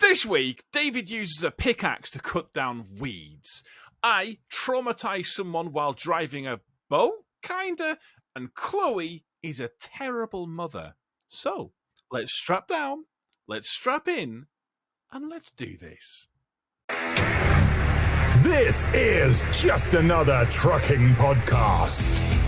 This week, David uses a pickaxe to cut down weeds. I traumatize someone while driving a boat, kinda. And Chloe is a terrible mother. So, let's strap down, let's strap in, and let's do this. This is just another trucking podcast.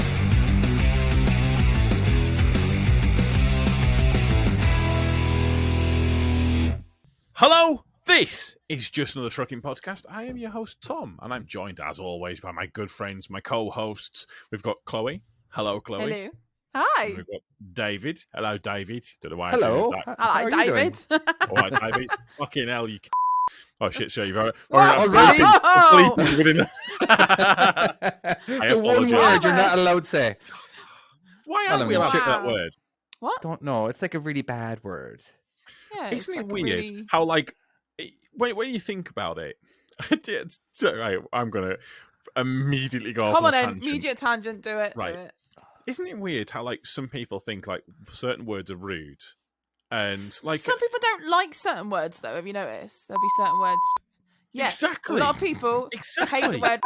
Hello, this is Just Another Trucking Podcast. I am your host, Tom, and I'm joined, as always, by my good friends, my co-hosts. We've got Chloe. Hello, Chloe. Hello. Hi. And we've got David. Hello, David. Don't know why Hello. I did that. Hello, David. All right, David. Fucking hell, you Oh, shit, sure, you've already... Oh, Within... The one word you're not allowed to say. Why aren't we allowed that word? What? Don't know. It's like a really bad word. Yeah, Isn't it like weird really... how, like, when you think about it, right, I'm going to immediately go Come off on, a then. tangent. Immediate tangent. Do it. Right. Do it. Isn't it weird how, like, some people think, like, certain words are rude? And, like... Some people don't like certain words, though. Have you noticed? There'll be certain words... Yes, Exactly. a lot of people hate the word...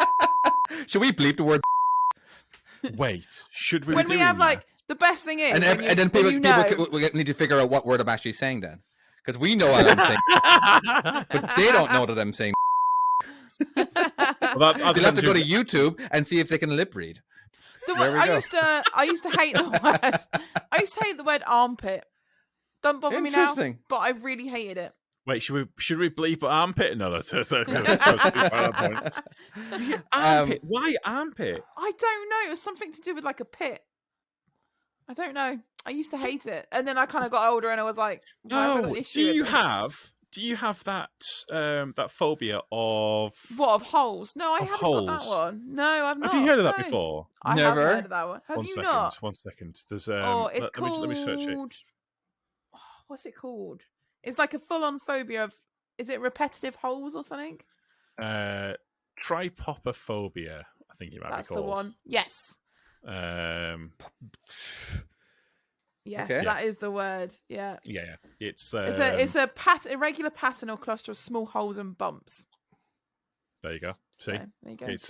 Should we bleep the word? Wait, should we When be we doing have, that? like, the best thing is... And then people need to figure out what word I'm actually saying then. Because we know what I'm saying. But they don't know that I'm saying. Well, They'll have to go to YouTube and see if they can lip read. I used to hate the word... I used to hate the word armpit. Don't bother me now, but I really hated it. Wait, should we bleep armpit? No, that's a point. Armpit. Why armpit? I don't know. It was something to do with like a pit. I don't know. I used to hate it, and then I kind of got older, and I was like, "Oh, do you have that that phobia of what, of holes? No, I haven't holes. got that one. No, I've not. Have you heard of that before? I Never. haven't heard of that one. Have you not? One second. There's it's called. let me search it. What's it called? It's like a full-on phobia of. Is it repetitive holes or something? Trypopophobia, I think it might be called. That's the one. Yes. Yes, okay. That is the word. Yeah. Yeah. It's a irregular pattern or cluster of small holes and bumps. There you go. See, so, there you go. It's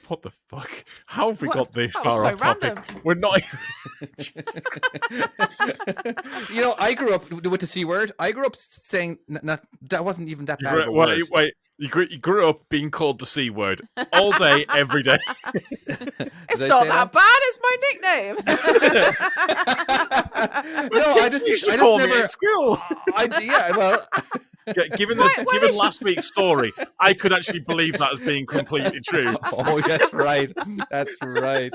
what the fuck? How have we got this that far was off so topic? random. We're not. I grew up with the C word. I grew up saying that wasn't even that bad. Wait. You grew up being called the C word all day, every day. It's not that bad. It's my nickname. I just never me at school. Given last week's story, I could actually believe that as being completely true. Oh, that's right. That's right.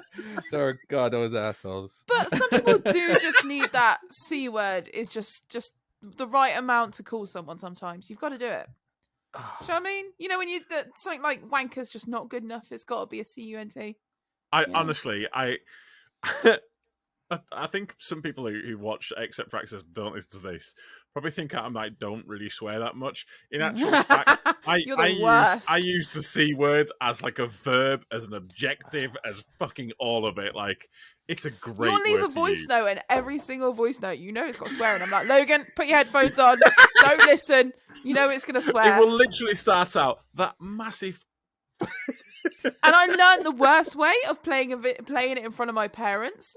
Oh God, those assholes. But some people do just need that C word. Is just the right amount to call someone. Sometimes you've got to do it. Do you know what I mean? You know, when something like wanker's just not good enough, it's got to be a CUNT. Honestly, I think some people who watch Except for Access don't listen to this probably think I don't really swear that much. In actual fact, I use the C word as like a verb, as an objective, as fucking all of it. Like, it's a great word. You'll leave a voice note, and every single voice note, it's got swearing. I'm like, Logan, put your headphones on. Don't listen. You know it's going to swear. It will literally start out that massive. And I learned the worst way of playing it in front of my parents.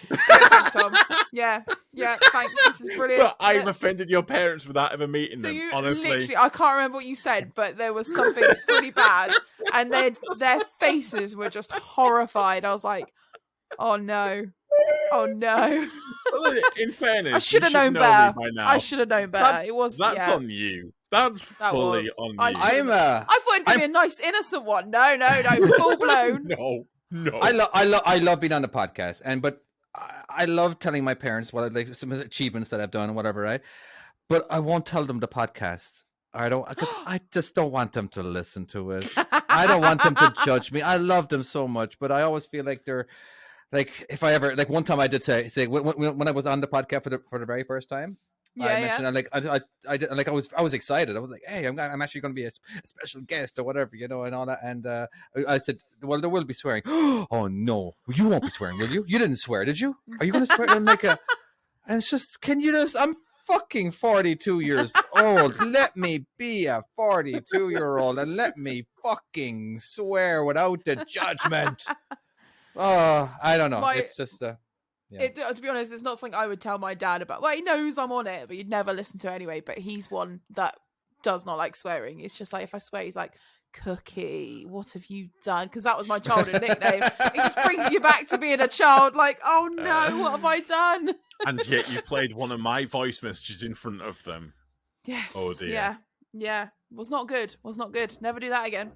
Thanks, Tom. Yeah, thanks. This is brilliant. So I've offended your parents without ever meeting them. Honestly, literally, I can't remember what you said, but there was something pretty bad, and their faces were just horrified. I was like, "Oh no, oh no!" In fairness, I should have known better. By now. I should have known better. That's on you. That's fully on you. I thought it'd be a nice innocent one. No, full blown. No. I love being on the podcast, but I love telling my parents what some achievements that I've done and whatever, right? But I won't tell them the podcast. Because I just don't want them to listen to it. I don't want them to judge me. I love them so much, but I always feel like they're like, if I ever, like one time I did say when I was on the podcast for the very first time. I mentioned, I was excited. I was like, "Hey, I'm actually going to be a special guest or whatever, and all that." And I said, "Well, there will be swearing." Oh no, you won't be swearing, will you? You didn't swear, did you? Are you going to swear? And I'm like, and it's just, can you just? I'm fucking 42 years old. Let me be a 42-year-old and let me fucking swear without the judgment. Oh, I don't know. It's just yeah. To be honest, it's not something I would tell my dad about. Well, he knows I'm on it, but you'd never listen to it anyway. But he's one that does not like swearing. It's just like if I swear, he's like, Cookie, what have you done? Because that was my childhood nickname. It just brings you back to being a child. Like, oh no, what have I done? And yet you played one of my voice messages in front of them. Yes. Oh dear. Yeah. Was not good. Never do that again.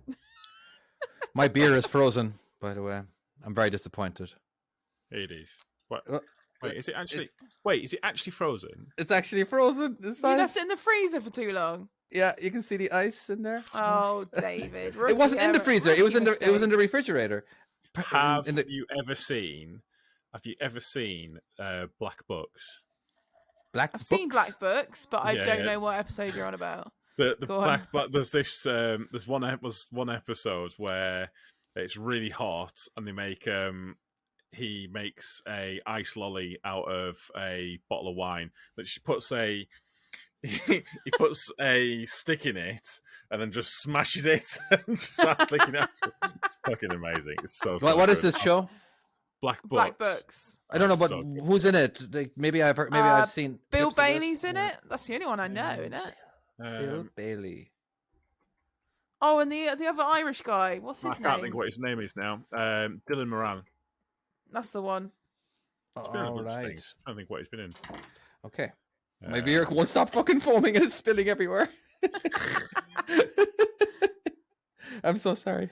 My beer is frozen, by the way. I'm very disappointed. It is. What? Wait, is it actually? Is it actually frozen? It's actually frozen. You left it in the freezer for too long. Yeah, you can see the ice in there. Oh, David! It wasn't in the freezer. It was in the. It was in the refrigerator. Have you ever seen Black Books? I've seen Black Books, but I don't know what episode you're on about. The Black there's this there's one episode where it's really hot and they make he makes a ice lolly out of a bottle of wine, but she puts he puts a stick in it and then just smashes it and just starts licking at it. It's fucking amazing. It's so what is good. this show? Black Books. Black Books. I don't know, but who's in it? Like, maybe I've heard, I've seen. Bill Bailey's in it. That's the only one I know, isn't it? Bill Bailey. Oh, and the other Irish guy. What's his name? I can't think what his name is now. Dylan Moran. That's the one. It's been in a bunch of things. I don't think what he's been in. Okay. My beer won't stop fucking foaming and it's spilling everywhere. I'm so sorry.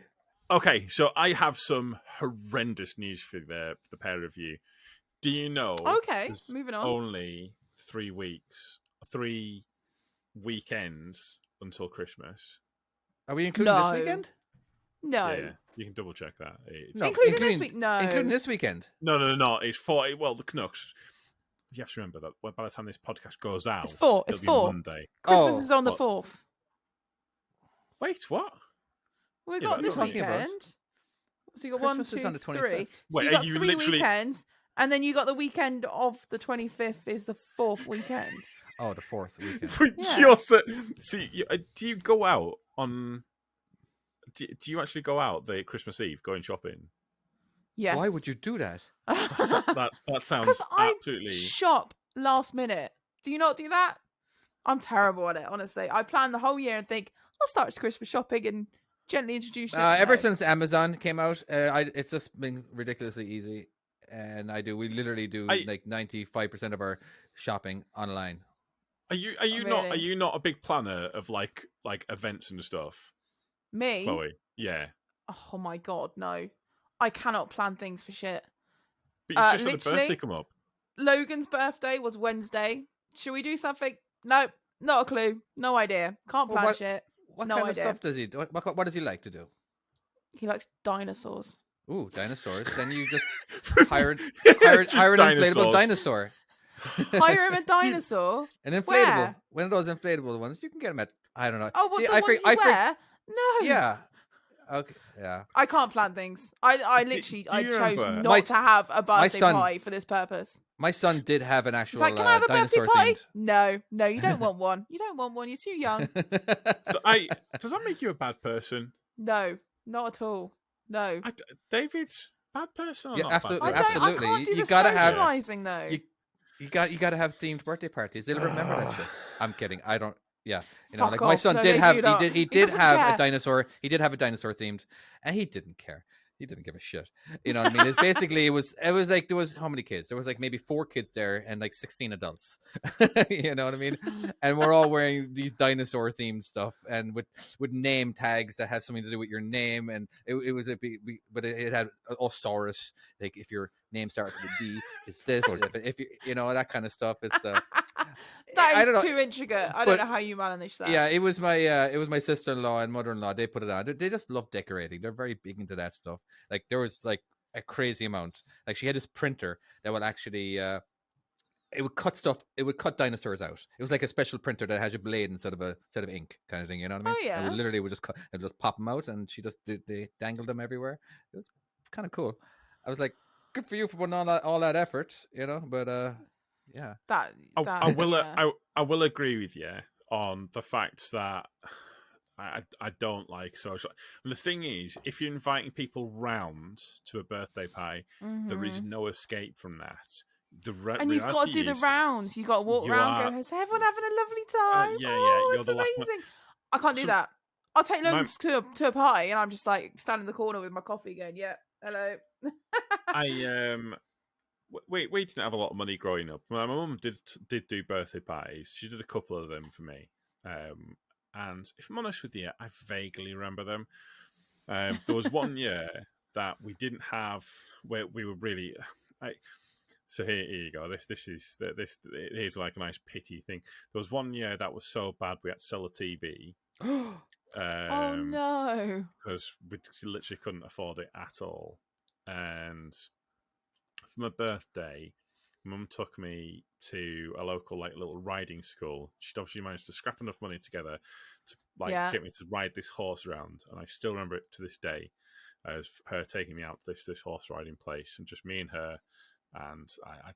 Okay, so I have some horrendous news for the pair of you. Do you know? Okay, moving on. Only 3 weekends until Christmas. Are we including this weekend? No. Yeah, you can double check that. Including this week? No. Including this weekend? No. It's 40. Well, the Canucks. You have to remember that by the time this podcast goes out, it's 4. It's 4. Monday. Christmas is on the 4th. Wait, what? We got this weekend. So you got Christmas 1, 2, is on the 3. 25th. So you got 3 weekends, and then you got the weekend of the 25th is the 4th weekend. Oh, the 4th weekend. Do you go out on? Do you actually go out the Christmas Eve going shopping? Yes. Why would you do that? That sounds because absolutely. I shop last minute. Do you not do that? I'm terrible at it, honestly. I plan the whole year and think I'll start Christmas shopping and gently introduce it. Ever since Amazon came out, it's just been ridiculously easy, and we literally do like 95% of our shopping online. Are you not a big planner of like events and stuff? Me? Chloe? Yeah. Oh my god, no. I cannot plan things for shit. But you've just had a birthday come up. Logan's birthday was Wednesday. Should we do something? Nope. Not a clue. No idea. Can't plan shit. What no kind idea. of stuff does he do? What does he like to do? He likes dinosaurs. Ooh, dinosaurs. Then you just hire an inflatable dinosaur. Hire him a dinosaur? An inflatable. Where? One of those inflatable ones. You can get them at, I don't know. Oh, what, the ones you wear? No. Yeah. Okay. Yeah. I can't plan things. I literally chose remember? to have a birthday party for this purpose. My son did have an actual He's like, can I have a birthday dinosaur party? themed. No, you don't want one. You don't want one. You're too young. Does that make you a bad person? No, not at all. No. David's bad person or Yeah, not absolutely. bad person? I can't do You the gotta have socializing though. You got to have themed birthday parties. They'll remember that shit. I'm kidding. I don't. Yeah, Fuck like off. my son No, did they have. do not. He He did doesn't have care. a dinosaur. He did have a dinosaur themed, and he didn't care. He didn't give a shit. You know what I mean? It's basically it was like there was how many kids? There was like maybe 4 kids there and like 16 adults. You know what I mean? And we're all wearing these dinosaur themed stuff and with name tags that have something to do with your name. And it was it had Osaurus. Like if your name starts with a D, it's this. if you know that kind of stuff. It's that is too intricate. I don't know how you manage that. Yeah, it was my sister-in-law and mother-in-law. They put it on. They just love decorating. They're very big into that stuff. Like there was like a crazy amount. Like she had this printer that would actually it would cut stuff. It would cut dinosaurs out. It was like a special printer that has a blade instead of ink kind of thing. You know what I mean? Oh yeah. And literally would just pop them out, and they dangled them everywhere. It was kind of cool. I was like, good for you for putting all that effort, you know. But Yeah. I will. Yeah. I will agree with you on the fact that I don't like social. And the thing is, if you're inviting people round to a birthday party, there is Mhm. no escape from that. The And you've got to do reality the is, rounds. You've got to walk you around, are. go, is everyone having a lovely time? Yeah. Oh, You're it's the last one. amazing. I can't do So that. I'll take my, loads to a party, and I'm just like standing in the corner with my coffee, going, "Yeah, hello." I we didn't have a lot of money growing up. My mum did do birthday parties. She did a couple of them for me. And if I'm honest with you, I vaguely remember them. There was one year that we didn't have where we were really. So here you go. This here's like a nice pity thing. There was one year that was so bad we had to sell a TV. Oh no. Because we literally couldn't afford it at all. And for my birthday, Mum took me to a local like little riding school. She'd obviously managed to scrap enough money together to Yeah. get me to ride this horse around, and I still remember it to this day as her taking me out to this horse riding place, and just me and her. And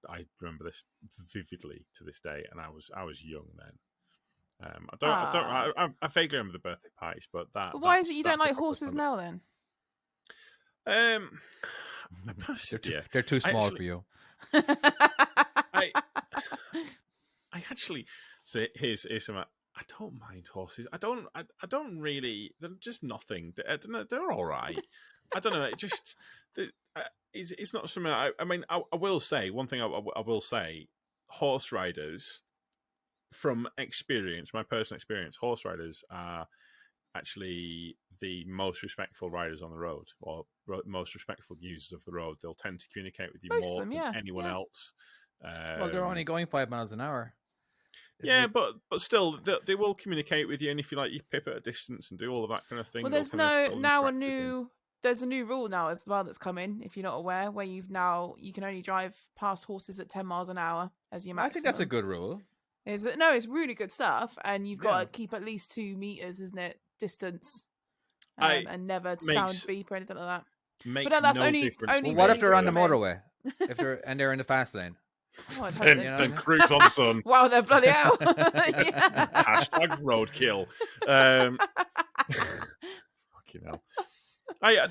I remember this vividly to this day, and I was young then. I vaguely remember the birthday parties, but But why is it that's you don't like the proper horses now then? They're too small actually, for you. I actually say here's something. I don't mind horses. I don't really. They're just nothing. They're all right. I don't know. It just it's not something. I mean, I will say one thing. I will say, horse riders, from experience, my personal experience, horse riders are actually the most respectful riders on the road, or most respectful users of the road. They'll tend to communicate with you Most of more them, than yeah. anyone Yeah. else. Well, they're only going 5 miles an hour. Yeah, but still, they will communicate with you, and if you like, you pip at a distance and do all of that kind of thing. Well, they'll there's kind of no still now a interact with you. new there's a new rule now as well that's come in. If you're not aware, where you can only drive past horses at 10 miles an hour as your maximum. I think that's a good rule. Is it? No, it's really good stuff, and you've got Yeah. to keep at least 2 meters, isn't it, distance, I and never makes sound beep or anything like that. makes But that's no only difference. only Well, what really if they're on the good for men. motorway? If they're in the fast lane? Oh, I'd hope Then, they- You know then what I cruise on, son. Wow, they're bloody hell. Yeah. Hashtag roadkill. Fucking hell. I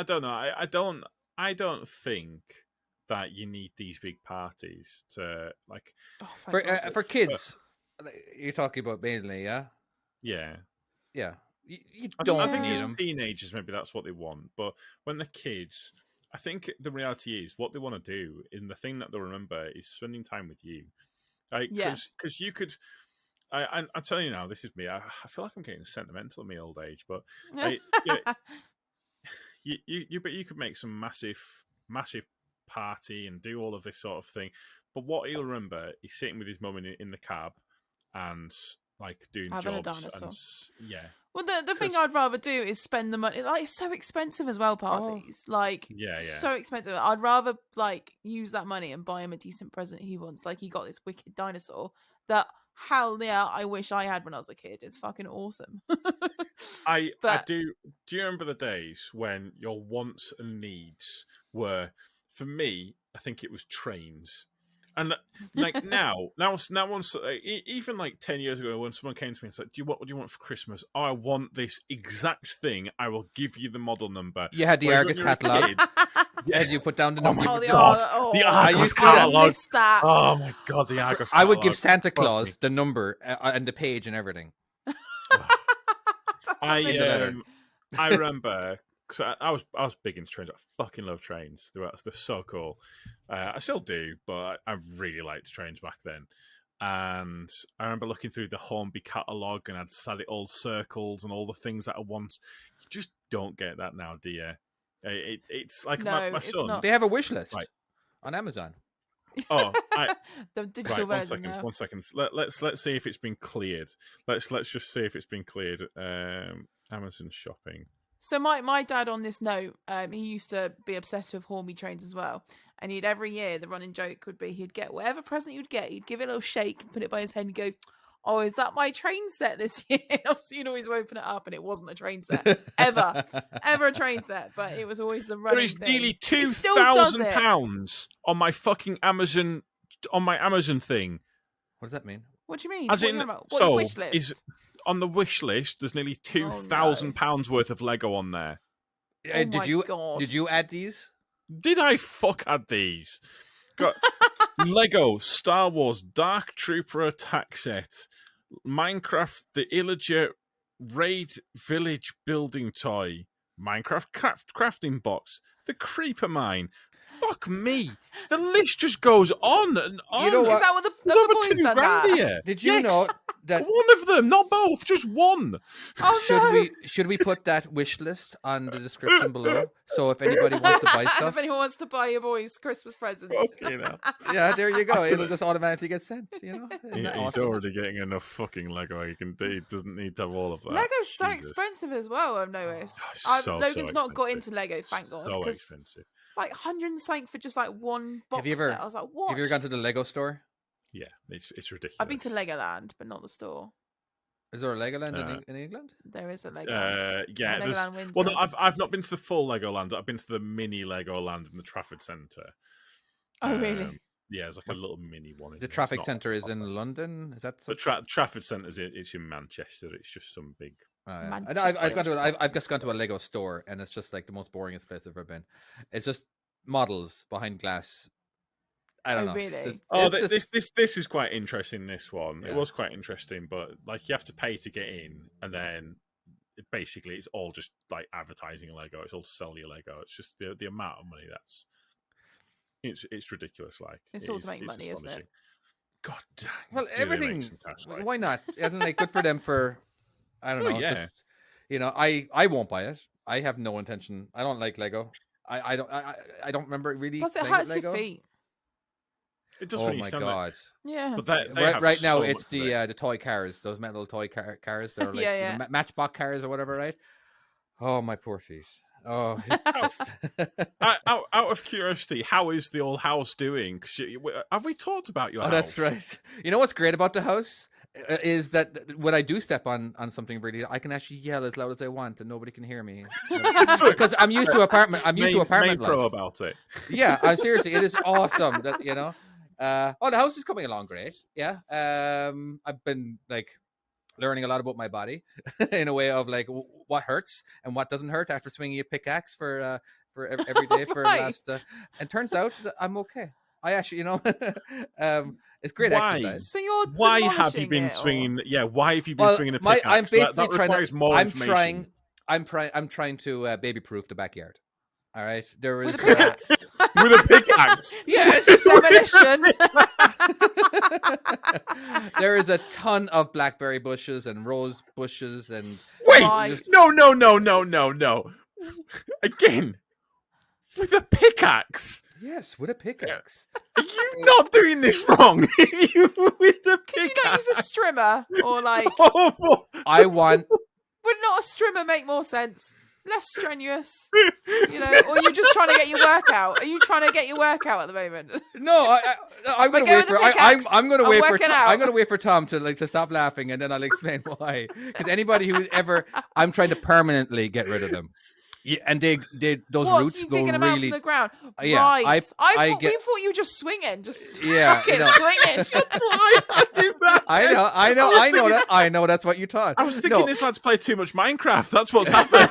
don't know. I don't think that you need these big parties to like. Oh, thank God. For kids, you're talking about mainly, yeah, Yeah. yeah. You I don't think need as them. teenagers, maybe that's what they want. But when they're kids, I think the reality is what they want to do, and the thing that they'll remember is spending time with you. Yeah. Because you could. I'm telling you now, this is me. I feel like I'm getting sentimental in my old age, but you could make some massive party and do all of this sort of thing. But what he'll remember is sitting with his mum in the cab and like doing Having a jobs dinosaur. and yeah. Well, the thing 'Cause- I'd rather do is spend the money. Like, it's so expensive as well. Parties, like, Yeah. so expensive. I'd rather like use that money and buy him a decent present he wants. Like, he got this wicked dinosaur that hell yeah, I wish I had when I was a kid. It's fucking awesome. I But do. Do you remember the days when your wants and needs were, for me, I think it was trains. And like now, once even like 10 years ago, when someone came to me and said, what do you want for Christmas? Oh, I want this exact thing. I will give you the model number. You had the Whereas Argus when you're a catalogue. kid- And you put down the Oh number. my the God, the I Argos used to catalogue. miss that. Oh my God, the Argos I would catalogue. give Santa Fuck me. Claus the number and the page and everything. That's amazing. letter. I remember because I was big into trains. I fucking love trains. They're so cool. I still do, but I really liked trains back then. And I remember looking through the Hornby catalogue, and I'd set it all circles and all the things that I want. You just don't get that now, do you? It's like No, my it's son. not. They have a wish list Right. on Amazon. Oh, The digital right. version now. One second. Let's see if it's been cleared. Let's just see if it's been cleared. Amazon shopping. So my dad, on this note, he used to be obsessed with Hornby trains as well. And every year the running joke would be he'd get whatever present you'd get, he'd give it a little shake, put it by his head and go, oh, is that my train set this year? Obviously, you'd always open it up and it wasn't a train set. Ever a train set. But it was always the running There is thing. nearly It still does it. £2,000 on my fucking Amazon, on my Amazon thing. What does that mean? What do you mean? As What are in, you talking about? What, so your wish list? is on the wish list. There's nearly £2,000 worth of Lego on there. Oh Did my you God. did you add these? Did I fuck add these? Got Lego Star Wars Dark Trooper attack set, Minecraft the Illager Raid Village building toy, Minecraft crafting box, the Creeper Mine. Fuck me. The list just goes on and on. You know Is what? that what the There's other over boys done £2,000 that? here. Did you Yes. know that One of them, not both, just one. Oh no. should we put that wish list on the description below? So if anybody wants to buy And stuff, if anyone wants to buy your boys Christmas presents. Fucking hell. yeah, there you go. It'll just automatically get sent. You know, Isn't that He's awesome? already getting enough fucking Lego. He doesn't need to have all of that. Lego's so Jesus. expensive as well, I've noticed. So Logan's not got expensive. into Lego, thank God. So 'cause, expensive. like 100 and something for just like one box you ever- set. I was like, what? Have you ever gone to the Lego store? Yeah, it's ridiculous. I've been to Legoland, but not the store. Is there a Legoland in England? There is a Legoland. Yeah, there's, Legoland Windsor. well, no, I've not been to the full Legoland. I've been to the mini Legoland in the Trafford Centre. Oh, really? Yeah, it's like a little mini one. The It's traffic not centre is in proper. London. Is that The Trafford Centre's it's in Manchester. It's just some big. I know, I've just gone to a Lego store, and it's just like the most boringest place I've ever been. It's just models behind glass. I don't Oh, know. really? Oh, It's this is quite interesting. This one, Yeah. it was quite interesting, but like you have to pay to get in, and then basically it's all just like advertising Lego. It's all to sell you Lego. It's just the amount of money that's it's ridiculous. Like It's all to is- make money, isn't astonishing. it? God dang! well, do they make everything. some cash, like. Why not? And like, good for them for. I don't Oh, know. yeah. Just, you know, I won't buy it. I have no intention. I don't like Lego. I don't remember really. Plus, it playing with hurts your Lego. feet. It does Oh when you my stand god! Yeah. But they have Right now, so it's much of it. the toy cars, those metal toy cars. They're like Yeah, the Matchbox cars or whatever, right? Oh, my poor feet. Oh, it's just. Out of curiosity, how is the old house doing? 'Cause have we talked about your Oh, house? that's right. You know what's great about the house is that when I do step on something really, I can actually yell as loud as I want, and nobody can hear me because I'm used to apartment. I'm used to apartment Main pro life. about it. Yeah, seriously, it is awesome. That you know. Oh, the house is coming along great. Yeah. I've been like learning a lot about my body in a way of like what hurts and what doesn't hurt after swinging a pickaxe for every day for Right. last. And turns out that I'm okay. I actually, you know, it's great Why? exercise. So you're Why have you demolishing been it, or- swinging? Yeah, why have you been Well, swinging a I'm pickaxe? basically That trying requires to. more I'm information. I'm trying to baby-proof the backyard. All right, there is With a pickaxe? With a pickaxe. yes. Demolition. There is a ton of blackberry bushes and rose bushes and Wait, Right. no. Again, with a pickaxe. yes, with a pickaxe. Are you not doing this wrong? You with a Could you not pickaxe. use a strimmer? Or like, Oh, I want. would not a strimmer make more sense? Less strenuous, you know? Or you're just trying to get your workout? Are you trying to get your workout at the moment? No, I'm gonna go wait with the for. pickaxe. I'm gonna I'm wait for. working I'm out. gonna wait for Tom to stop laughing, and then I'll explain why. Because anybody who's ever, I'm trying to permanently get rid of them. Yeah, and they those What? roots So you go digging them out really. from the ground? Yeah, Right. I We get- thought you were just swinging. Just Yeah, fucking no. swinging. That's why I did that. I know that. I know that's what you thought. I was thinking No. this lad's played too much Minecraft. That's what's happened.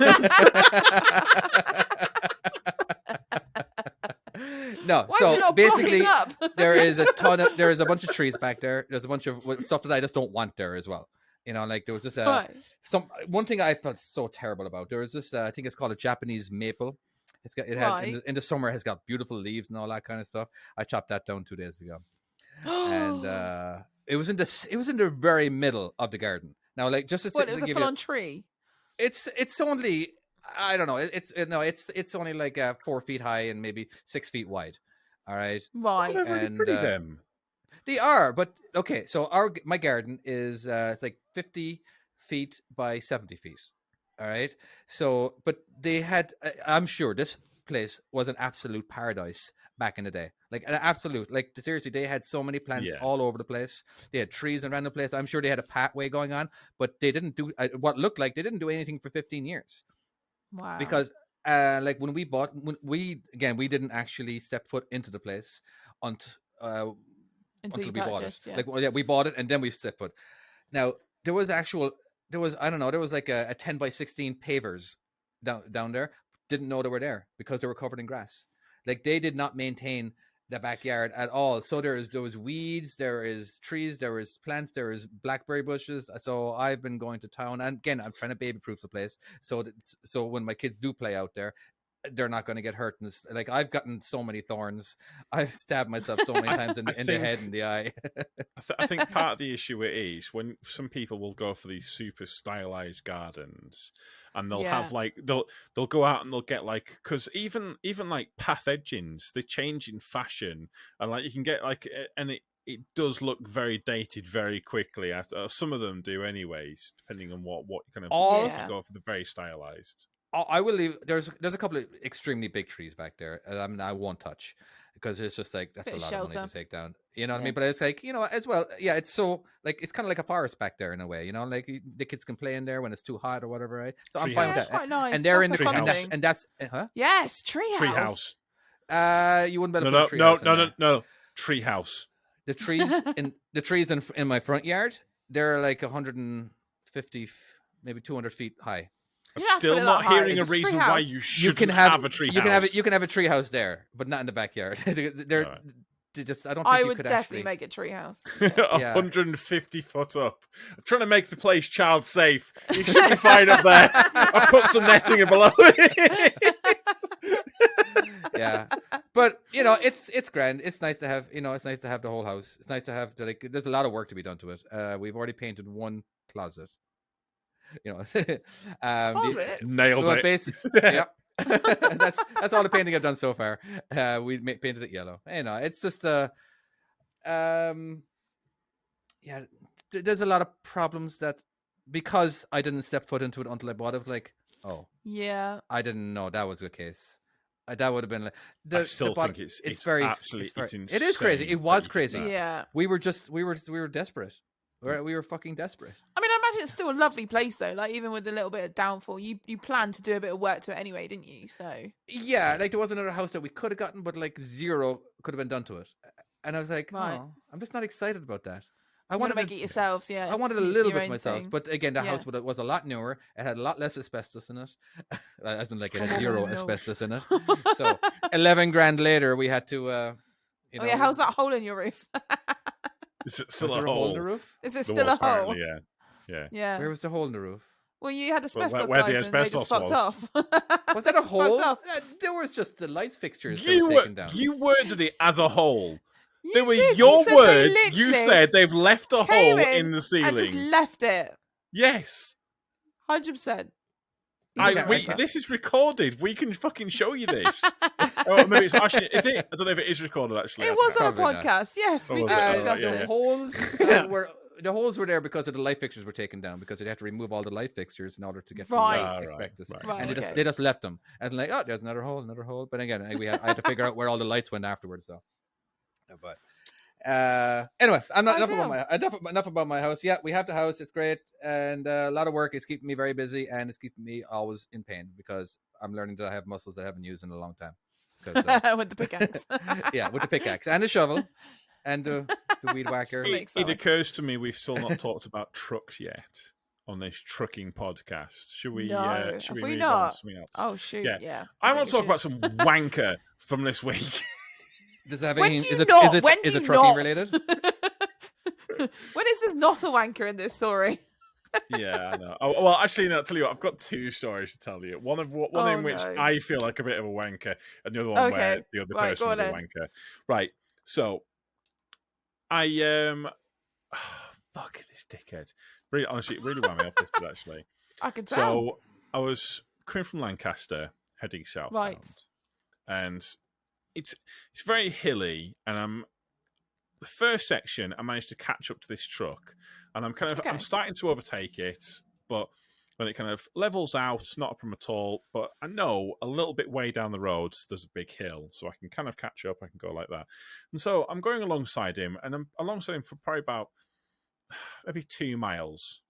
No, Why is so it not basically, blocking up? there is a bunch of trees back there. There's a bunch of stuff that I just don't want there as well. You know, like there was this Right. one thing I felt so terrible about. There was this I think it's called a Japanese maple. It had Right. in the summer it has got beautiful leaves and all that kind of stuff. I chopped that down 2 days ago, and it was in the very middle of the garden. Now, like just to, What? to It was a give full-on tree. it's only I don't know. It's only like 4 feet high and maybe 6 feet wide. All right. Right. And, them. They are, but okay. So my garden is it's like 50 feet by 70 feet. All right. So, but they had. I'm sure this place was an absolute paradise back in the day. Like an absolute, like seriously, they had so many plants Yeah. all over the place. They had trees in random places. I'm sure they had a pathway going on, but they didn't do what looked like they didn't do anything for 15 years Wow. because like when we didn't actually step foot into the place until Until you we bought it. purchased, yeah. Like, well, yeah, we bought it and then we stepped foot. Now there was I don't know, there was like a 10 by 16 pavers down there. Didn't know they were there because they were covered in grass. Like they did not maintain the backyard at all. So there was weeds, there is trees, there is plants, there is blackberry bushes. So I've been going to town, and again, I'm trying to baby proof the place so when my kids do play out there, they're not going to get hurt. Like I've gotten so many thorns. I've stabbed myself so many times in the head and the eye. I think part of the issue it is when some people will go for these super stylized gardens, and they'll have like they'll go out and they'll get like, because even like path edgings, they change in fashion, and like you can get like, and it does look very dated very quickly. After some of them do, anyways, depending on what kind of if you go for the very stylized. I will leave. There's a couple of extremely big trees back there. I won't touch because it's just like that's a lot of money to take down. You know what I mean? But it's like, as well. Yeah, it's so like it's kind of like a forest back there in a way. Like the kids can play in there when it's too hot or whatever, right? So I'm fine with that. Quite nice. And they're that's in the and that's yes, treehouse. You wouldn't better put a treehouse. No. Treehouse. The trees in my front yard, they're like 150, maybe 200 feet high. I'm still not hearing a reason why you shouldn't have a tree house. You can have a tree house there, but not in the backyard. They're just. I don't think I you would could definitely actually make a tree house. 150 foot up. I'm trying to make the place child safe. You should be fine up there. I'll put some netting below it. Yeah, but it's grand. It's nice to have. It's nice to have the whole house. It's nice to have there's a lot of work to be done to it. We've already painted one closet. Nailed it. Yeah. that's all the painting I've done so far. We painted it yellow. It's just there's a lot of problems that because I didn't step foot into it until I bought it. Like, I didn't know that was the case. That would have been. I still think it's very absolutely. It is crazy. It was crazy. Yeah, we were desperate. We were fucking desperate. I mean, I imagine it's still a lovely place though. Like even with a little bit of downfall, you planned to do a bit of work to it anyway, didn't you? So yeah, like there was another house that we could have gotten, but like zero could have been done to it. And I was like, I'm just not excited about that. I want to make it yourselves. Yeah, I wanted a little bit myself, thing. But again, the house was a lot newer. It had a lot less asbestos in it, as in like it had zero asbestos in it. So 11 grand later, we had to. How's that hole in your roof? Is it still a hole in the roof? Is it still a hole? Yeah. Where was the hole in the roof? Well, you had asbestos where guys the asbestos and they just fucked off. Was that a hole? There was just the light fixtures that were taken down. You worded it as a hole. You they were did. your words. You said they've left a hole in the ceiling. And just left it. Yes. 100%. This is recorded. We can fucking show you this. Maybe it's actually. Is it? I don't know if it is recorded. Actually, it was on a podcast. Yes, we did discuss it. The holes were there because of the light fixtures were taken down because they had to remove all the light fixtures in order to get the asbestos. Right. And they just left them. And like, there's another hole. But again, I had to figure out where all the lights went afterwards. So, but anyway, I'm not enough about my house. Yeah, we have the house. It's great, and a lot of work. It's keeping me very busy, and it's keeping me always in pain because I'm learning that I have muscles that I haven't used in a long time. With the pickaxe. Yeah, with the pickaxe and the shovel. And the weed whacker. It occurs to me we've still not talked about trucks yet on this trucking podcast. Should we? Should we move on to something else? Oh shoot! Yeah. I want to talk about some wanker from this week. Does that have when any? Is it trucking related? When is this not a wanker in this story? Yeah, I know. Oh, well, actually, no. I'll tell you what. I've got two stories to tell you. One in which I feel like a bit of a wanker, and the other one where the other person is a wanker. Right. So. Fuck this dickhead. Really, honestly, it really wound me up this bit, actually. I can tell. So I was coming from Lancaster, heading southbound, right, and it's very hilly, and the first section I managed to catch up to this truck, and I'm starting to overtake it, but then it kind of levels out. It's not a problem at all. But I know a little bit way down the road, there's a big hill, so I can kind of catch up. I can go like that. And so I'm going alongside him, and I'm alongside him for probably about maybe 2 miles.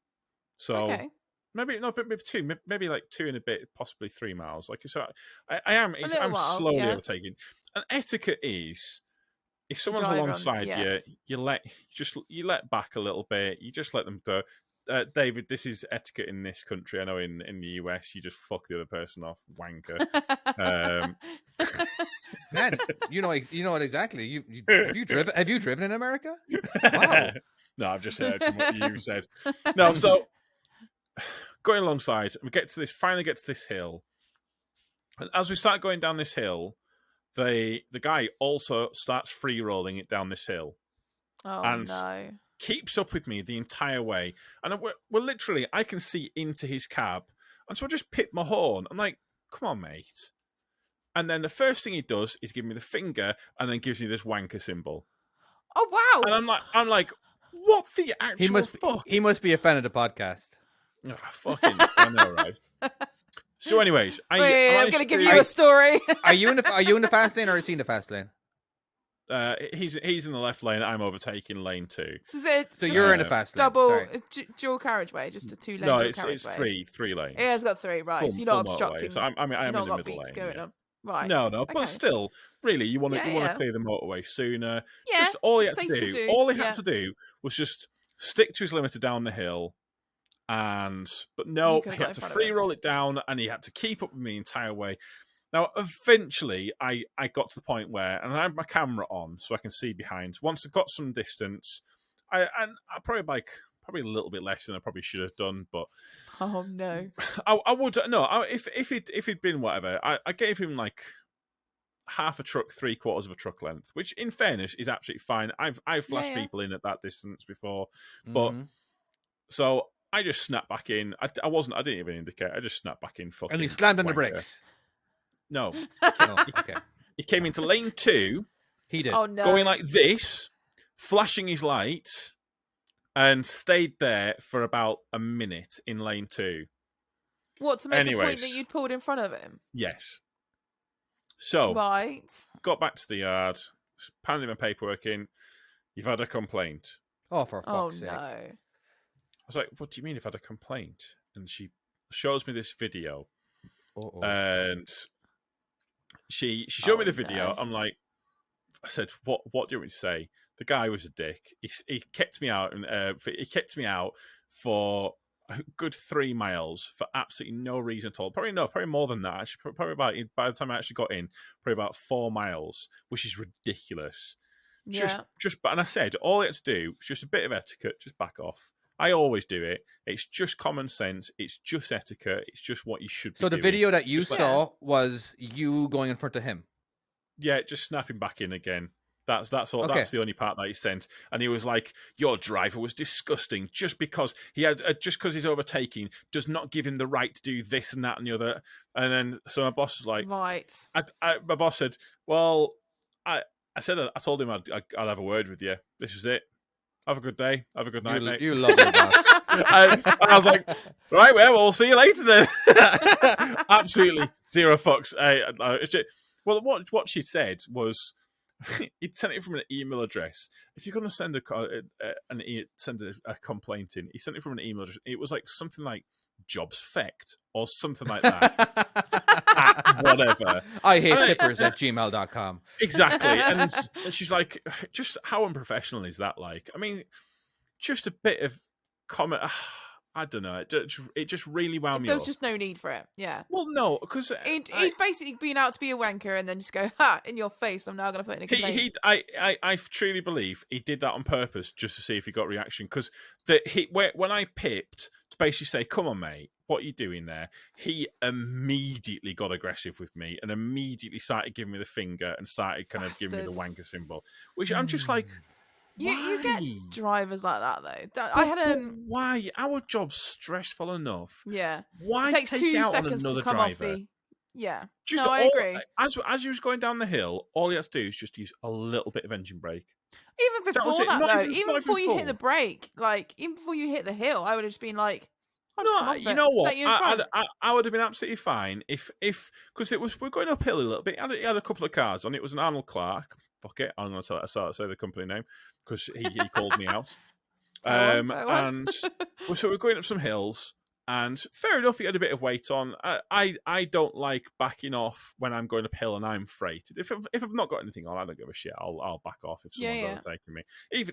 So Okay. maybe two, maybe like 2 and a bit, possibly 3 miles. Like so, I'm little while, slowly yeah. overtaking. And etiquette is, if someone's drive on, alongside yeah. you let back a little bit. You just let them go. David, this is etiquette in this country. I know in the US, you just fuck the other person off, wanker. Man, you know it exactly. Have you driven in America? Wow. No, I've just heard from what you said. No, so going alongside, we finally get to this hill, and as we start going down this hill, the guy also starts free rolling it down this hill. Oh and no. keeps up with me the entire way. And we're literally, I can see into his cab. And so I just pip my horn. I'm like, come on, mate. And then the first thing he does is give me the finger and then gives me this wanker symbol. Oh wow. And I'm like, what the actual fuck? He must be a fan of the podcast. Oh, fucking, I know, right? So, anyways, I'm going to give you a story. Are you in the fast lane or is he in the fast lane? He's in the left lane. I'm overtaking lane 2. So you're in the fast lane. Double Sorry. dual carriageway, just a 2-lane. No, dual it's carriageway. 3 lanes. Yeah, it's got 3, right? Full, so you're not full obstructing. motorway. So I mean, I am in the middle lane. Going Yeah. on. Right. No, Okay. but still, really, you want to clear the motorway sooner. Yeah, Just all he had safe to to do, do, all he yeah. had to do was just stick to his limiter down the hill. But no, You he could've got had in to front of free him. roll it down, and he had to keep up with me the entire way. Now, eventually, I got to the point where, and I had my camera on so I can see behind. Once I got some distance, I probably a little bit less than I probably should have done, but Oh no. I would if he'd been whatever, I gave him like half a truck, 3/4 of a truck length, which in fairness is absolutely fine. I've flashed people in at that distance before, but so I just snapped back in. I didn't even indicate. I just snapped back in. Fucking And he slammed on the wanker. brakes. No, Oh, okay. he came into lane 2, He did. Oh no. going like this, flashing his lights, and stayed there for about a minute in lane 2. What, to make the point Anyways. that you'd pulled in front of him? Yes. So Right. got back to the yard, handed my paperwork in. You've had a complaint. Oh, for Oh fuck's sake. no. I was like, what do you mean you've had a complaint? And she shows me this video. Uh-oh. And she showed me the video. no. I'm like, I said, what do you want me to say? The guy was a dick. He kept me out, and he kept me out for a good 3 miles for absolutely no reason at all. Probably more than that. Actually, probably about, by the time I actually got in, probably about 4 miles, which is ridiculous. Yeah. And I said, all you have to do is just a bit of etiquette, just back off. I always do it. It's just common sense. It's just etiquette. It's just what you should be So the doing. video that you Just saw was you going in front of him. Yeah, just snapping back in again. That's all. Okay. That's the only part that he sent. And he was like, "Your driver was disgusting. Just because he's overtaking does not give him the right to do this and that and the other." And then so my boss was like, Right. my boss said, "Well, I told him I'd have a word with you. This was it. Have a good day. Have a good night, mate." You love your boss. And I was like, right, well, we'll see you later then. Absolutely zero fucks. Well, what she said was, he'd sent it from an email address. If you're going to send a complaint in, he sent it from an email address. It was like something like JobsFect or something like that. Whatever. I hate tippers at gmail.com. Exactly. And she's like, just how unprofessional is that like? I mean, just a bit of comment. I don't know. It just really wound me There up. was just no need for it. Yeah. Well, no, because He'd basically been out to be a wanker and then just go, ha, in your face, I'm now going to put in a complaint. I truly believe he did that on purpose just to see if he got reaction. Because when I pipped to basically say, "Come on, mate, what are you doing there?" he immediately got aggressive with me and immediately started giving me the finger and started kind of giving me the wanker symbol. Which I'm just like, You get why? drivers like that though. I had But why? Our job's stressful enough. yeah. Why It takes take 2 out on seconds another to come driver? off the. Yeah. Just No, I agree. As he was going down the hill, all he has to do is just use a little bit of engine brake. Even That was before it. that, Not though, even even before you hit full. the brake, like even before you hit the hill, I would have just been like, I'll just come No, off you it. know what? Let you in front. I would have been absolutely fine if because we're going uphill a little bit. He had a couple of cars on. It was an Arnold Clark. Fuck it, I'm going to say the company name because he called me out. Fair one. And so we're going up some hills, and fair enough, he had a bit of weight on. I don't like backing off when I'm going uphill and I'm freighted. If I've not got anything on, I don't give a shit. I'll back off if someone's Yeah. overtaking me.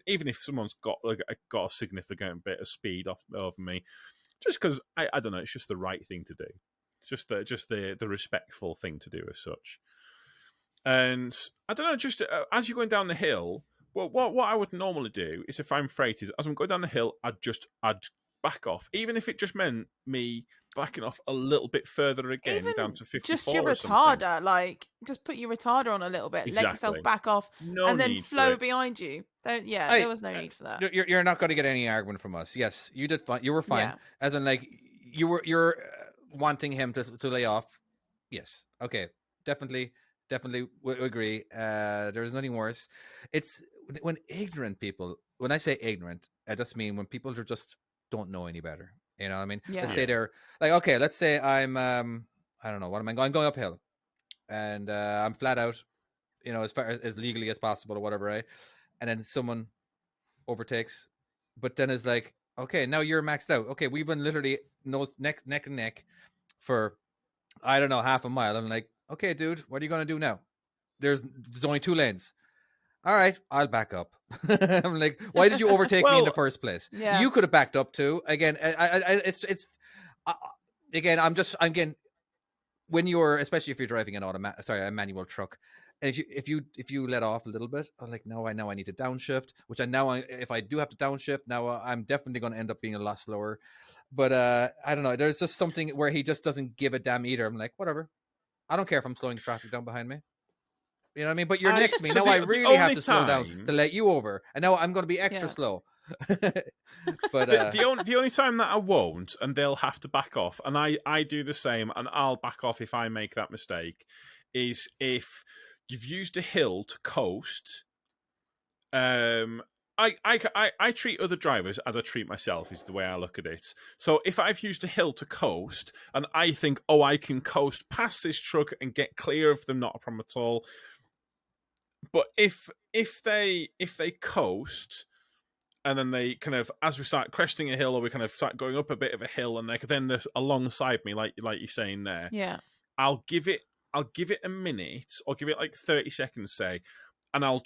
Even if someone's got a significant bit of speed off over me, just because I don't know, it's just the right thing to do. It's just the respectful thing to do as such. And I don't know, just as you're going down the hill, well, what I would normally do is if I'm freighted, as I'm going down the hill, I'd back off, even if it just meant me backing off a little bit further again, Even down to 54 just your or something. retarder, like just put your retarder on a little bit, let yourself Exactly. back off, No and then need for flow it. behind you. There was no need for that. You're not going to get any argument from us. Yes, you did fine. You were fine. Yeah. As in, like you're wanting him to lay off. Yes. Okay. Definitely agree. There's nothing worse. It's when ignorant people. When I say ignorant, I just mean when people are just don't know any better. You know what I mean? Yeah. Let's say they're like, okay, let's say I'm I don't know, what am I going? I'm going uphill, and I'm flat out, you know, as far as legally as possible or whatever, right? And then someone overtakes, but then is like, okay, now you're maxed out. Okay, we've been literally neck and neck for I don't know half a mile. I'm like, okay, dude, what are you gonna do now? There's only 2 lanes. All right, I'll back up. I'm like, why did you overtake me in the Well, first place? Yeah. You could have backed up too. Again, again, I'm getting when you're, especially if you're driving a manual truck, and if you let off a little bit, I'm like, no, I know I need to downshift, which if I do have to downshift, now I'm definitely going to end up being a lot slower. But I don't know. There's just something where he just doesn't give a damn either. I'm like, whatever. I don't care if I'm slowing the traffic down behind me. You know what I mean? But you're next to me. so Now I the really have only to slow down time- to let you over. And now I'm going to be extra Yeah. slow. But the only time that I won't, and they'll have to back off, and I do the same, and I'll back off if I make that mistake, is if you've used a hill to coast. I treat other drivers as I treat myself, is the way I look at it. So if I've used a hill to coast and I think, oh, I can coast past this truck and get clear of them, not a problem at all. But if they coast and then they kind of, as we start cresting a hill or we kind of start going up a bit of a hill and they're alongside me, like you're saying there, Yeah. I'll give it a minute or give it like 30 seconds, say, and I'll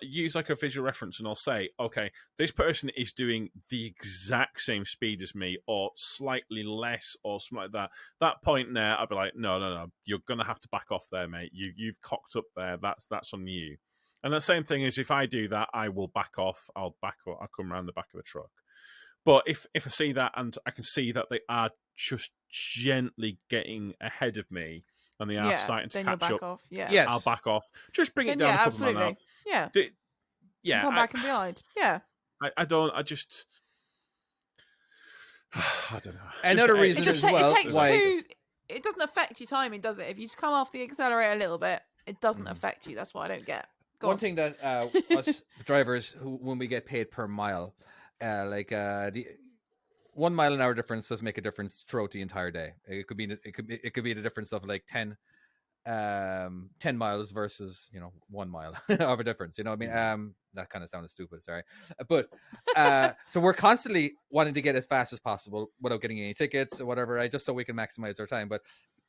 use like a visual reference and I'll say, okay, this person is doing the exact same speed as me or slightly less or something like that. That point there, I'll be like, no, you're going to have to back off there, mate. You've cocked up there. That's on you. And the same thing is if I do that, I will back off. I'll come around the back of the truck. But if I see that and I can see that they are just gently getting ahead of me, and they are starting to then you'll catch back up. off. Yeah. yes, I'll back off. Just bring it Then down a couple absolutely. of miles. Yeah. Yeah, Come back and behind. Yeah. I don't. I just. I don't know. Another reason It just as well it takes why- two. It doesn't affect your timing, does it? If you just come off the accelerator a little bit, it doesn't affect you. That's what I don't get. Go one on. thing that us drivers who when we get paid per mile, the 1 mile an hour difference does make a difference throughout the entire day. It could be the difference of like 10 miles versus 1 mile of a difference. You know what I mean? That kind of sounded stupid, sorry. But so we're constantly wanting to get as fast as possible without getting any tickets or whatever, right? Just so we can maximize our time. But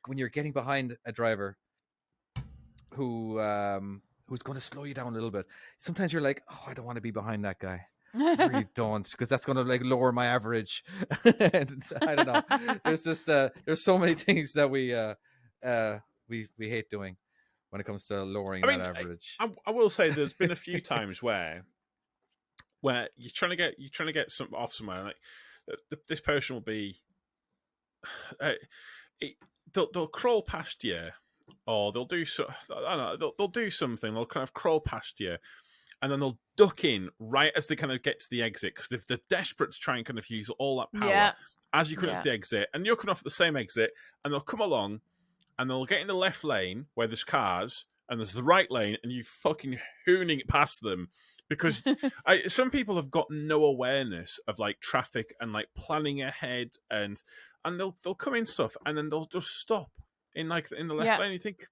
when you're getting behind a driver who's going to slow you down a little bit, sometimes you're like, oh, I don't want to be behind that guy. I really don't, because that's going to like lower my average. And I don't know. There's just there's so many things that we hate doing when it comes to lowering that average. I will say there's been a few times where you're trying to get some off somewhere, like this person will be they'll crawl past you, or they'll do I don't know, they'll do something. They'll kind of crawl past you, and then they'll duck in right as they kind of get to the exit, because they're desperate to try and kind of use all that power as you come to the exit, and you're coming off the same exit, and they'll come along and they'll get in the left lane where there's cars and there's the right lane, and you fucking hooning it past them because some people have got no awareness of like traffic and like planning ahead, and they'll come in stuff and then they'll just stop in like in the left lane. You think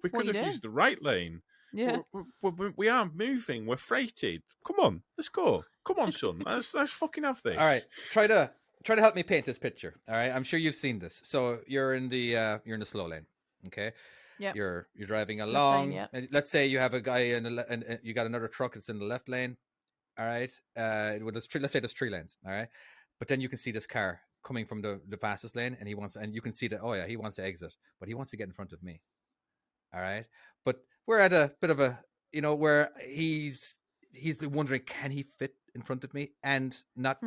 we What could you have doing? used the right lane. Yeah. We are moving. We're freighted. Come on, let's go. Come on, son. Let's fucking have this. All right, try to help me paint this picture. All right, I'm sure you've seen this. So you're in the slow lane. Okay. Yep. You're driving lane, along. yeah. And let's say you have a guy and you got another truck that's in the left lane. All right. Let's say there's 3 lanes. All right. But then you can see this car coming from the fastest lane, and you can see that, oh yeah, he wants to exit, but he wants to get in front of me. All right. But we're at a bit of a, where he's wondering, can he fit in front of me and not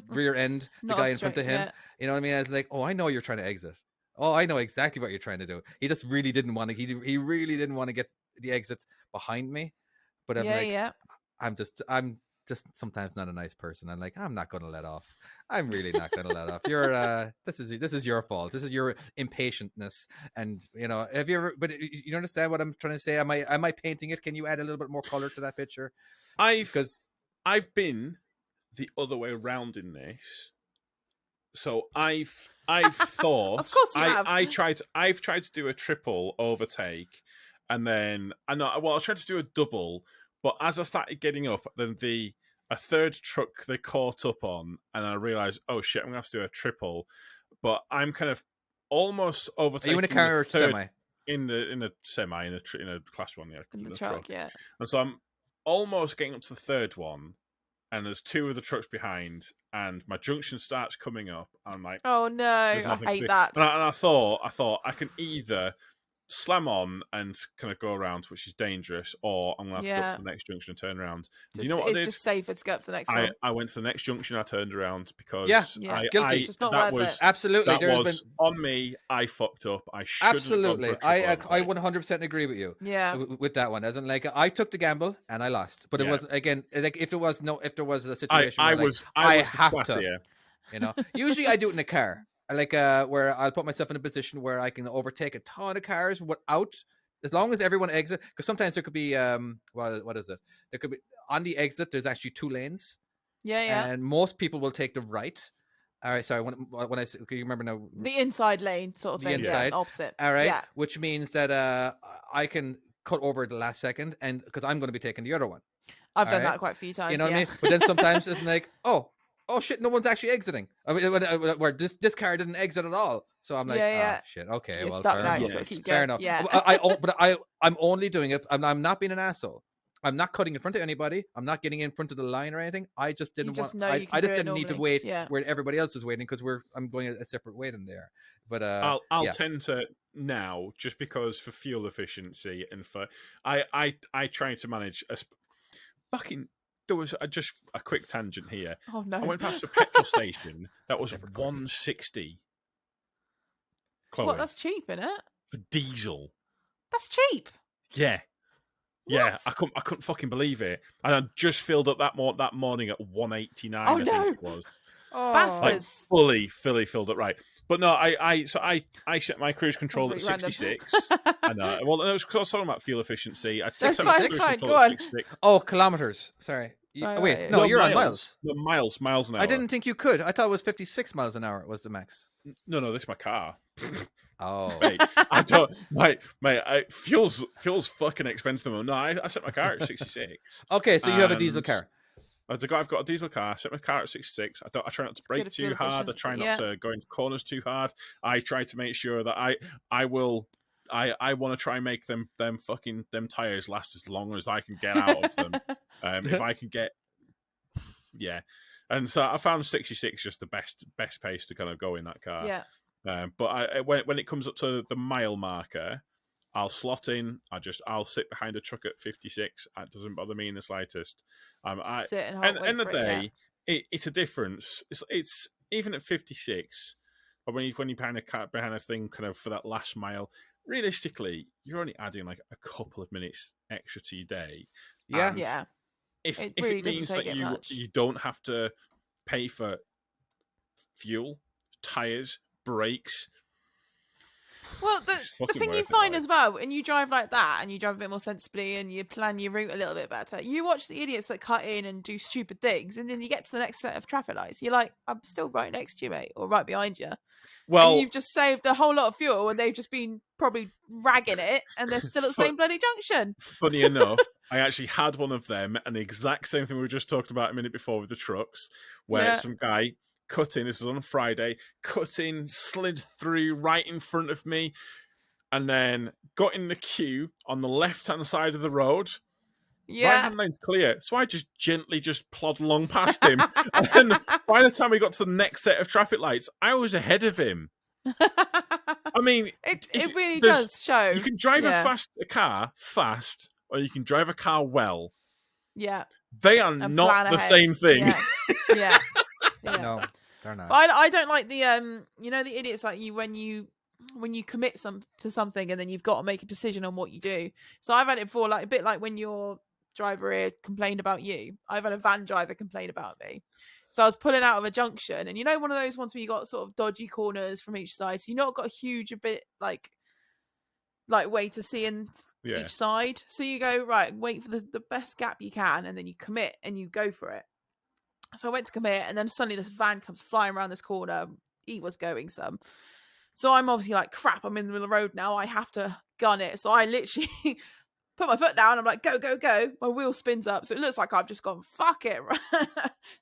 rear end the guy in front of him? Yeah. You know what I mean? I was like, oh, I know you're trying to exit. Oh, I know exactly what you're trying to do. He just really didn't want to. He really didn't want to get the exit behind me. But I'm I'm just sometimes not a nice person. I'm like, I'm not going to let off. I'm really not going to let off. You're this is your fault. This is your impatientness. And have you ever? But you understand what I'm trying to say? Am I painting it? Can you add a little bit more color to that picture? I've been the other way around in this. So I've thought, of course you have. I've tried to do a triple overtake, and then I tried to do a double, but as I started getting up, then a third truck they caught up on, and I realized, oh shit, I'm gonna have to do a triple. But I'm kind of almost overtaking. Are you in a car or semi? In a semi, in a class 1, yeah. In the truck, yeah. And so I'm almost getting up to the third one, and there's 2 of the trucks behind, and my junction starts coming up. And I'm like, oh no, I hate that. And I thought I can either slam on and kind of go around, which is dangerous, or I'm gonna have to go up to the next junction and turn around. Do you know what I did? It's just safer to go up to the next one. I went to the next junction. I turned around because guilty. It's just not worth it. Absolutely, that was on me. I fucked up. I should absolutely. I 100% agree with you. Yeah, with that one. As in, like, I took the gamble and I lost, but it was again like if there was a situation I have to. Usually I do it in a car. Like where I'll put myself in a position where I can overtake a ton of cars without, as long as everyone exit, because sometimes there could be what is it? There could be on the exit. There's actually 2 lanes. Yeah. And most people will take the right. All right, sorry. When I can you remember now? The inside lane sort of thing. Inside, yeah, opposite. All right, yeah. Which means that I can cut over the last second, and because I'm going to be taking the other one. I've done that quite a few times. You know what I mean? But then sometimes it's like, oh shit, no one's actually exiting. I mean, where this car didn't exit at all. So I'm like, oh shit, okay, You're well, stuck now, so keep fair going. enough. Yeah. I'm only doing it. I'm not being an asshole. I'm not cutting in front of anybody. I'm not getting in front of the line or anything. I just didn't want. I just didn't need to wait where everybody else is waiting because I'm going a separate way in there. But I'll tend to now, just because for fuel efficiency and for I try to manage a fucking. There was just a quick tangent here. Oh no! I went past a petrol station that was $1.60. Chloe, what? That's cheap, isn't it? For diesel. That's cheap. Yeah. Yeah, I couldn't fucking believe it. And I just filled up that morning at 189. Oh, I think it was. Oh, bastards! Like fully filled up, right? But no, I set my cruise control at 66. I know. Well, it was because I was talking about fuel efficiency. I set my cruise control at 66. Oh, kilometers. Sorry. Wait, no, you're on miles. No, miles an hour. I didn't think you could. I thought it was 56 miles an hour was the max. No, this is my car. Oh, mate, I don't, mate. Fuel's fucking expensive. No, I set my car at 66. Okay, so you have a diesel car. I've got a diesel car. I set my car at 66. I try not to brake too hard. I try not to go into corners too hard. I try to make sure that I want to try and make them tires last as long as I can get out of them. If I can get, yeah. And so I found 66 just the best pace to kind of go in that car. Yeah. But when it comes up to the mile marker, I'll slot in. I'll sit behind a truck at 56. It doesn't bother me in the slightest. Sit and hold, end of the day, it's a difference. It's even at 56. But when you behind a thing kind of for that last mile, realistically, you're only adding like a couple of minutes extra to your day. Yeah, and yeah. If really it means that you don't have to pay for fuel, tires, brakes, Well, It's the fucking thing you worth it, find like. as well, and you drive like that, and you drive a bit more sensibly, and you plan your route a little bit better. You watch the idiots that cut in and do stupid things, and then you get to the next set of traffic lights. You're like, I'm still right next to you, mate, or right behind you, and Well, you've just saved a whole lot of fuel, and they've just been probably ragging it, and they're still at the fu- same bloody junction. funny enough, I actually had one of them, and the exact same thing we were just talking about a minute before with the trucks, where Yeah, some guy cut in. This is on a Friday. Cut in, slid through right in front of me, and then got in the queue on the left-hand side of the road. Right yeah. hand lane's clear, so I just gently just plod along past him. And then by the time we got to the next set of traffic lights, I was ahead of him. I mean, It really there's does show. you can drive Yeah, a car fast, or you can drive a car well. yeah. They are And not plan the ahead. same thing. Yeah, yeah, yeah. No, they're not. But I don't like the you know, the idiots like you when you commit to something and then you've got to make a decision on what you do. So I've had it before, like a bit like when your driver here complained about you. I've had a van driver complain about me. So I was pulling out of a junction, and you know, one of those ones where you got sort of dodgy corners from each side, so you not got a huge a bit like way to see in Yeah. each side. So you go right, wait for the best gap you can, and then you commit and you go for it. So I went to commit, and then suddenly this van comes flying around this corner. He was going some. So I'm obviously like, crap, I'm in the middle of the road now. I have to gun it. So I literally put my foot down. I'm like, go, go, go. My wheel spins up. So it looks like I've just gone, fuck it.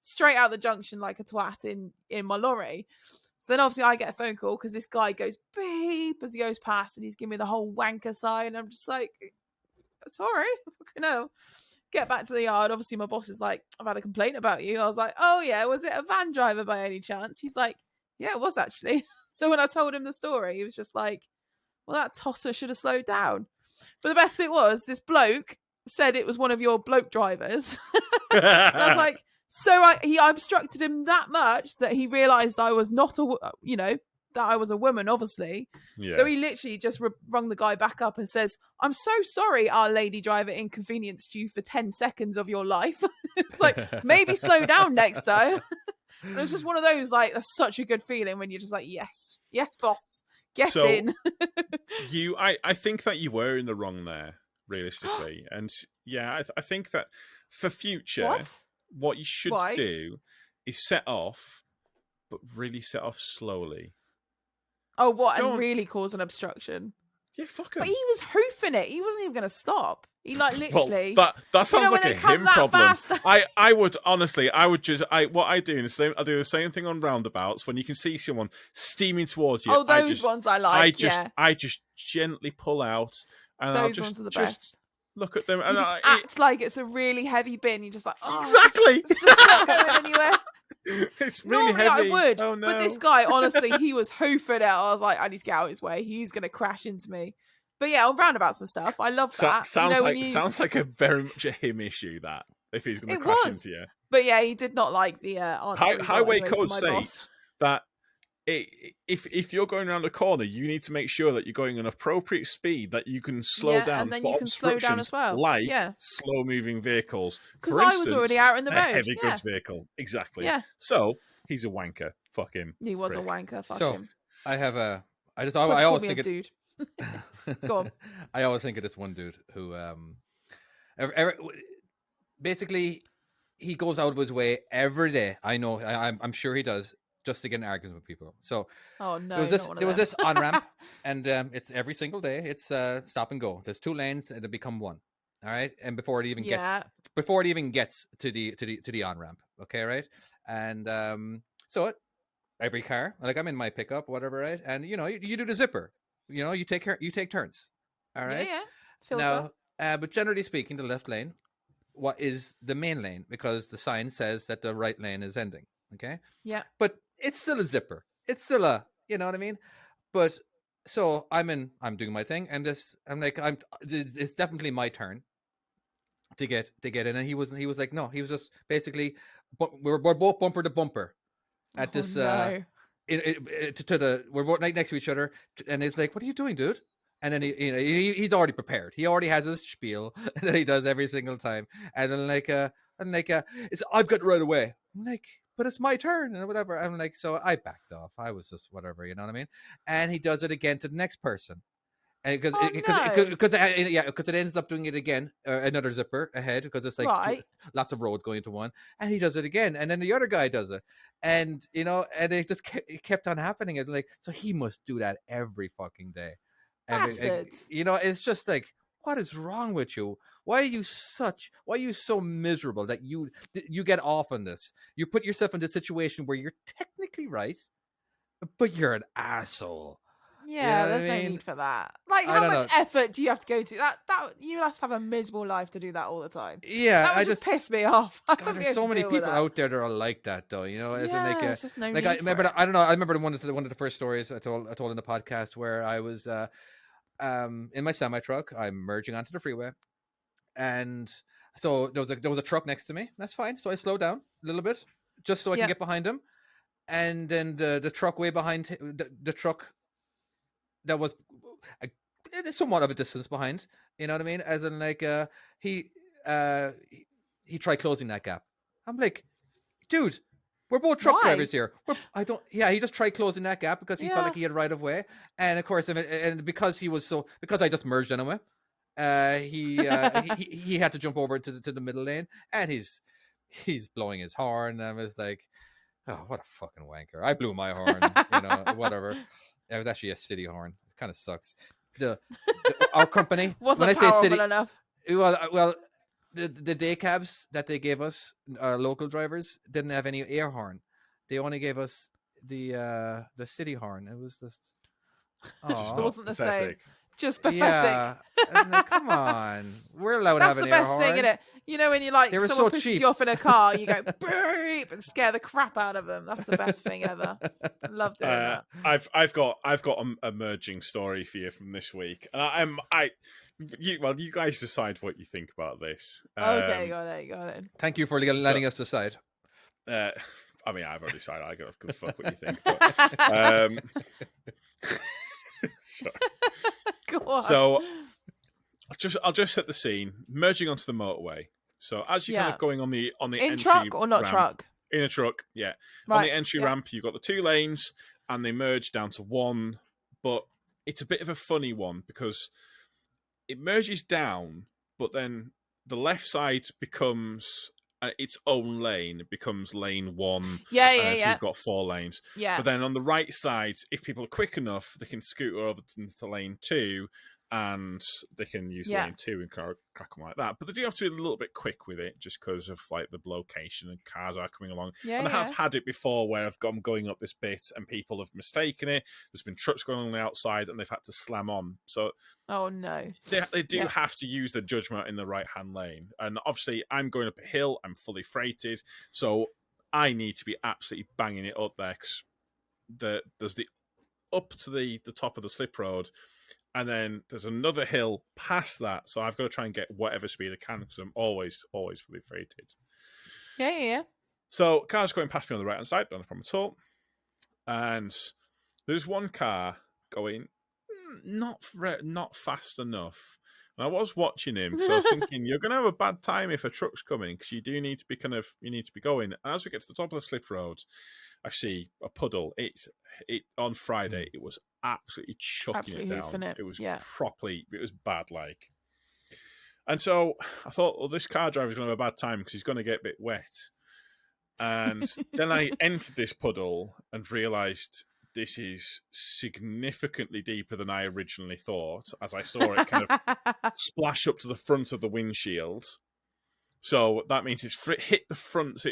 Straight out the junction like a twat in my lorry. So then obviously I get a phone call because this guy goes beep as he goes past, and he's giving me the whole wanker sign. I'm just like, sorry, no. Get back to the yard. Obviously, my boss is like, I've had a complaint about you. I was like, oh yeah, was it a van driver by any chance? He's like, yeah, it was actually. So when I told him the story, he was just like, well, that tosser should have slowed down. But the best bit was this bloke said it was one of your bloke drivers. And I was like, so I obstructed him that much that he realised I was not that I was a woman, obviously. Yeah. So he literally just rung the guy back up and says, I'm so sorry our lady driver inconvenienced you for 10 seconds of your life. It's like, maybe slow down next time. It was just one of those, like, that's such a good feeling when you're just like, yes, boss, get So, in. I think that you were in the wrong there, realistically. And yeah, I think that for future, what you should Why? do is set off, but really set off slowly. Oh, what? Don't- And really cause an obstruction. Yeah, fuck him. But he was hoofing it. He wasn't even going to stop. He like literally. Well, that sounds when like they a come him that problem. fast. I would honestly, what I do is I do the same thing on roundabouts when you can see someone steaming towards you. Oh, those ones I like. I just gently pull out, and Those I'll just ones are the just best. look at them, You and just act like it's a really heavy bin. You're just like, oh, exactly. It's just not going anywhere. It's really Normally heavy. I would, Oh, no. but this guy, honestly, he was hoofing it. I was like, I need to get out of his way. He's going to crash into me. But yeah, on roundabouts and stuff, I love that. Sounds when sounds like a very much a him issue, that if he's going to It crash was. into you. But yeah, he did not like the answer. he got Highway anyway from code my states boss. that if you're going around a corner, you need to make sure that you're going an appropriate speed that you can slow Yeah, down and then for you can slow down obstructions as well. like Yeah. slow-moving vehicles. Because For I was instance, already out in the a road. heavy Yeah. goods vehicle. Exactly. Yeah. So he's a wanker. Fuck him. He was a prick. wanker. Fuck So him. I have a. I just. Plus, I call always me a think it. dude. Go on. I always think of this one dude who, basically, he goes out of his way every day. I know. I'm sure he does, just to get in arguments with people. So Oh no, there was not one of there was them. this on ramp, and it's every single day. It's stop and go. There's 2 lanes, and it become 1. All right, and before it even gets to the on ramp. Okay, right, and so every car, like I'm in my pickup, whatever, right, and you do the zipper. You take turns. All right. Yeah. Filter. Now, but generally speaking, the left lane, what is the main lane, because the sign says that the right lane is ending. Okay. Yeah. But it's still a zipper. It's still you know what I mean? But so I'm doing my thing, and it's definitely my turn to get in, and he was like, no, he was just basically, we're both bumper to bumper at this. No. We're both right next to each other, and he's like, what are you doing, dude? And then he's already prepared. He already has his spiel that he does every single time. And then I've got right away. I'm like, but it's my turn and whatever. I'm like, so I backed off. I was just whatever, you know what I mean? And he does it again to the next person. And because Oh, no. because it ends up doing it again, another zipper ahead, because it's like Right. lots of roads going into one, and he does it again, and then the other guy does it, and and it just kept on happening, and like, so he must do that every fucking day. And Bastards. it's just like, what is wrong with you? Why are you so miserable that you get off on this? You put yourself in this situation where you're technically right, but you're an asshole. Yeah, what I there's no mean? need for that. Like, I how don't much know. effort do you have to go to? That you must have a miserable life to do that all the time. Yeah, That would I just just piss me off. I God, wouldn't be there's able so to many deal with people that. out there that are like that, though. As in Yeah, there's just no like need I for remember. it. I don't know. I remember one of the first stories I told in the podcast where I was in my semi truck. I'm merging onto the freeway, and so there was a truck next to me. That's fine. So I slowed down a little bit just so I can Yeah. get behind him, and then the truck way behind the truck that was a, somewhat of a distance behind. You know what I mean? As in, like, he uh he tried closing that gap. I'm like, dude, we're both truck Why? drivers here. I don't. Yeah, he just tried closing that gap because he felt Yeah. like he had right of way, and of course, and because because I just merged anyway, he had to jump over to the middle lane, and he's blowing his horn. And I was like, oh, what a fucking wanker! I blew my horn, whatever. It was actually a city horn. It kind of sucks. Our company, when Wasn't I say powerful city, enough. well, the day cabs that they gave us, local drivers, didn't have any air horn. They only gave us the city horn. It was just, Which is It oh, not wasn't the same. pathetic. Just pathetic. yeah. And like, come on, we're allowed to That's have the an air best thing, horn. isn't it? You know, when you They like were someone so pisses cheap. you off in a car, you go beep and scare the crap out of them. That's the best thing ever. I love doing that. I've got a merging story for you from this week, and you guys decide what you think about this. Okay, got it. Thank you for letting us decide. I mean, I've already decided. I don't give a fuck what you think. But, Go on. so I'll just set the scene. Merging onto the motorway. So as you're kind of going on the in entry truck or not ramp, truck? in a truck, yeah. Right. On the entry yeah. ramp, you've got the two lanes, and they merge down to one. But it's a bit of a funny one because it merges down, but then the left side becomes its own lane. It becomes lane one. Yeah. So you've got 4 lanes. Yeah. But then on the right side, if people are quick enough, they can scoot over to lane 2, and they can use lane 2 and crack them like that. But they do have to be a little bit quick with it, just because of like the location and cars are coming along. Yeah, and I have had it before where I'm going up this bit and people have mistaken it. There's been trucks going on the outside and they've had to slam on. So oh no, they do have to use the judgment in the right hand lane. And obviously, I'm going up a hill. I'm fully freighted, so I need to be absolutely banging it up there because there's the up to the top of the slip road. And then there's another hill past that, so I've got to try and get whatever speed I can because I'm always fully freighted. Yeah. So cars going past me on the right hand side, not a problem at all. And there's one car going not fast enough. And I was watching him, so I was thinking you're going to have a bad time if a truck's coming because you do need to be going. And as we get to the top of the slip road, I see a puddle. On Friday. It was absolutely chucking it down. It was it was bad, like. And so I thought, well, this car driver's going to have a bad time because he's going to get a bit wet. And then I entered this puddle and realised this is significantly deeper than I originally thought, as I saw it kind of splash up to the front of the windshield. So that means it's hit the front. So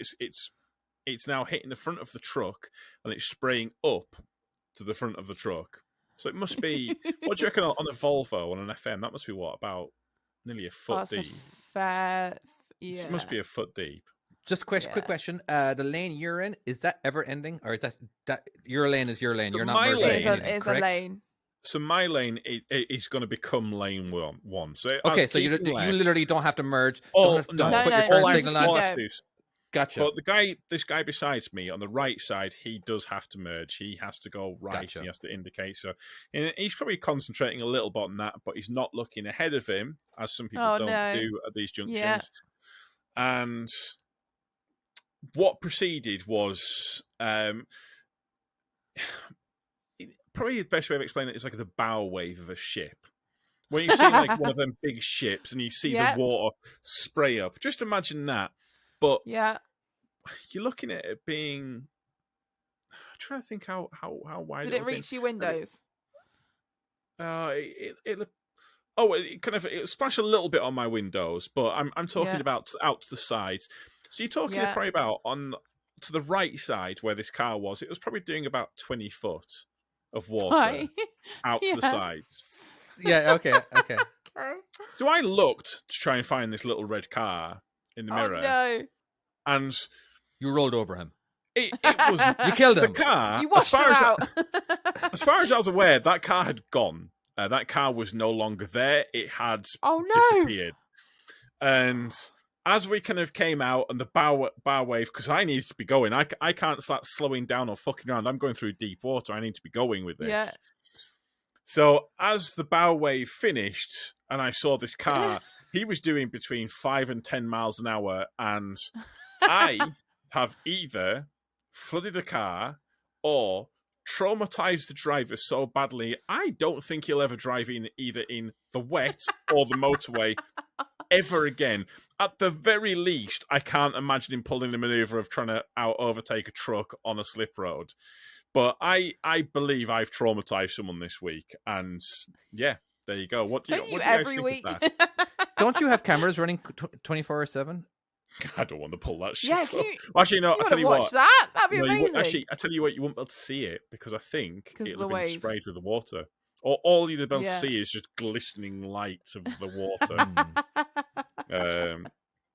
it's now hitting the front of the truck and it's spraying up to the front of the truck. So it must be, what do you reckon on a Volvo, on an FM? That must be about nearly a foot deep. It must be a foot deep. Just quick question. The lane you're in, is that ever ending? Or is that your lane is your lane? So you're not merging anything, It's correct? a lane. So my lane is going to become lane one. So okay, so you literally don't have to merge. Oh, don't have to put your no, turn signal on. Gotcha. But this guy besides me on the right side, he does have to merge. He has to go right. Gotcha. He has to indicate. So he's probably concentrating a little bit on that, but he's not looking ahead of him, as some people don't do at these junctions. And what proceeded was probably the best way of explaining it is like the bow wave of a ship. When you see like one of them big ships and you see Yeah. the water spray up, just imagine that. But Yeah. you're looking at it being. I'm trying to think how wide. Did it reach your windows? It kind of it splashed a little bit on my windows, but I'm talking Yeah. about out to the sides. So you're talking Yeah. probably about to the right side where this car was. It was probably doing about 20 foot of water Right. out to the Yeah. sides. Yeah. Okay. Okay. So I looked to try and find this little red car in the Oh mirror, no! and You rolled over him. it was You killed the him. car. You washed him out. As far as I was aware, that car had gone. That car was no longer there. It had Oh no! disappeared. And as we kind of came out and the bow wave, because I needed to be going, I can't start slowing down or fucking around. I'm going through deep water. I need to be going with this. Yeah. So as the bow wave finished and I saw this car, he was doing between 5 and 10 miles an hour. And I have either flooded a car or traumatized the driver so badly, I don't think he'll ever drive in either in the wet or the motorway ever again. At the very least, I can't imagine him pulling the maneuver of trying to overtake a truck on a slip road. But I believe I've traumatized someone this week, and yeah, there you go. What do you, Don't you what do you guys every think week? of that? Don't you have cameras running 24/7? I don't want to pull that shit Yeah, up. can you, Well, actually, no. you I tell you watch what. that? That'd be No, amazing. actually, I tell you what, you won't be able to see it because I think 'Cause it'll of the have been wave. sprayed with the water. Or all you'd be able Yeah. to see is just glistening lights of the water.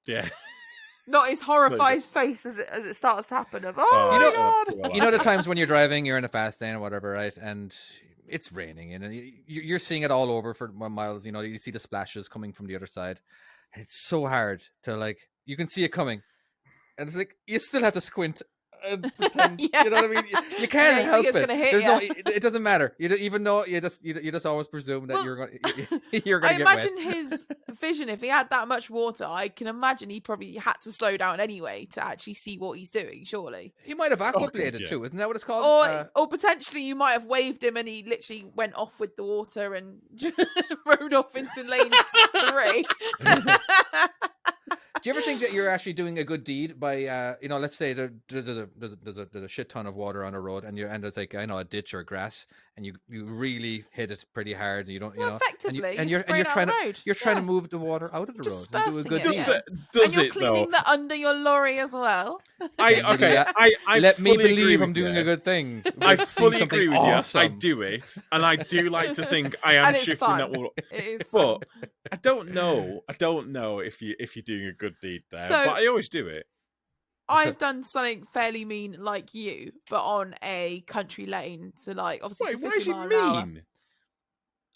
Yeah. Not his horrified face as it starts to happen. Of oh You my know- god! You know the times when you're driving, you're in a fast lane or whatever, right? And it's raining, and you're seeing it all over for miles. You know, you see the splashes coming from the other side. And it's so hard to like. You can see it coming, and it's like you still have to squint and pretend. Yeah. You know what I mean? You can't Yeah, you help think it's it. gonna hit There's ya. no. It doesn't matter. Even though you just always presume that Well, you're going you're I going to get imagine wet. his vision, if he had that much water, I can imagine he probably had to slow down anyway to actually see what he's doing, surely. He might have aquaplated God, yeah. too. Isn't that what it's called? Or potentially you might have waved him and he literally went off with the water and rode off into lane 3. Do you ever think that you're actually doing a good deed by, let's say there's a shit ton of water on a road, and it's like a ditch or grass, and you really hit it pretty hard, and you don't, Well, effectively, and you're spraying trying out to the road. you're trying to Yeah. move the water out of the Just road and do a dispersing good it, deed. Does yeah. it, does And you're it cleaning though? the under your lorry as well. I Let me fully agree believe with I'm doing you. a good thing. I with seeing fully something agree with awesome. you. I do it, and I do like to think I am And it's shifting fun. that water. It is fun. But I don't know. I don't know if you're doing a good deed there. So- but I always do it. I've done something fairly mean like you, but on a country lane. So, like, obviously, Wait, it's why is 50 it mile an hour. mean?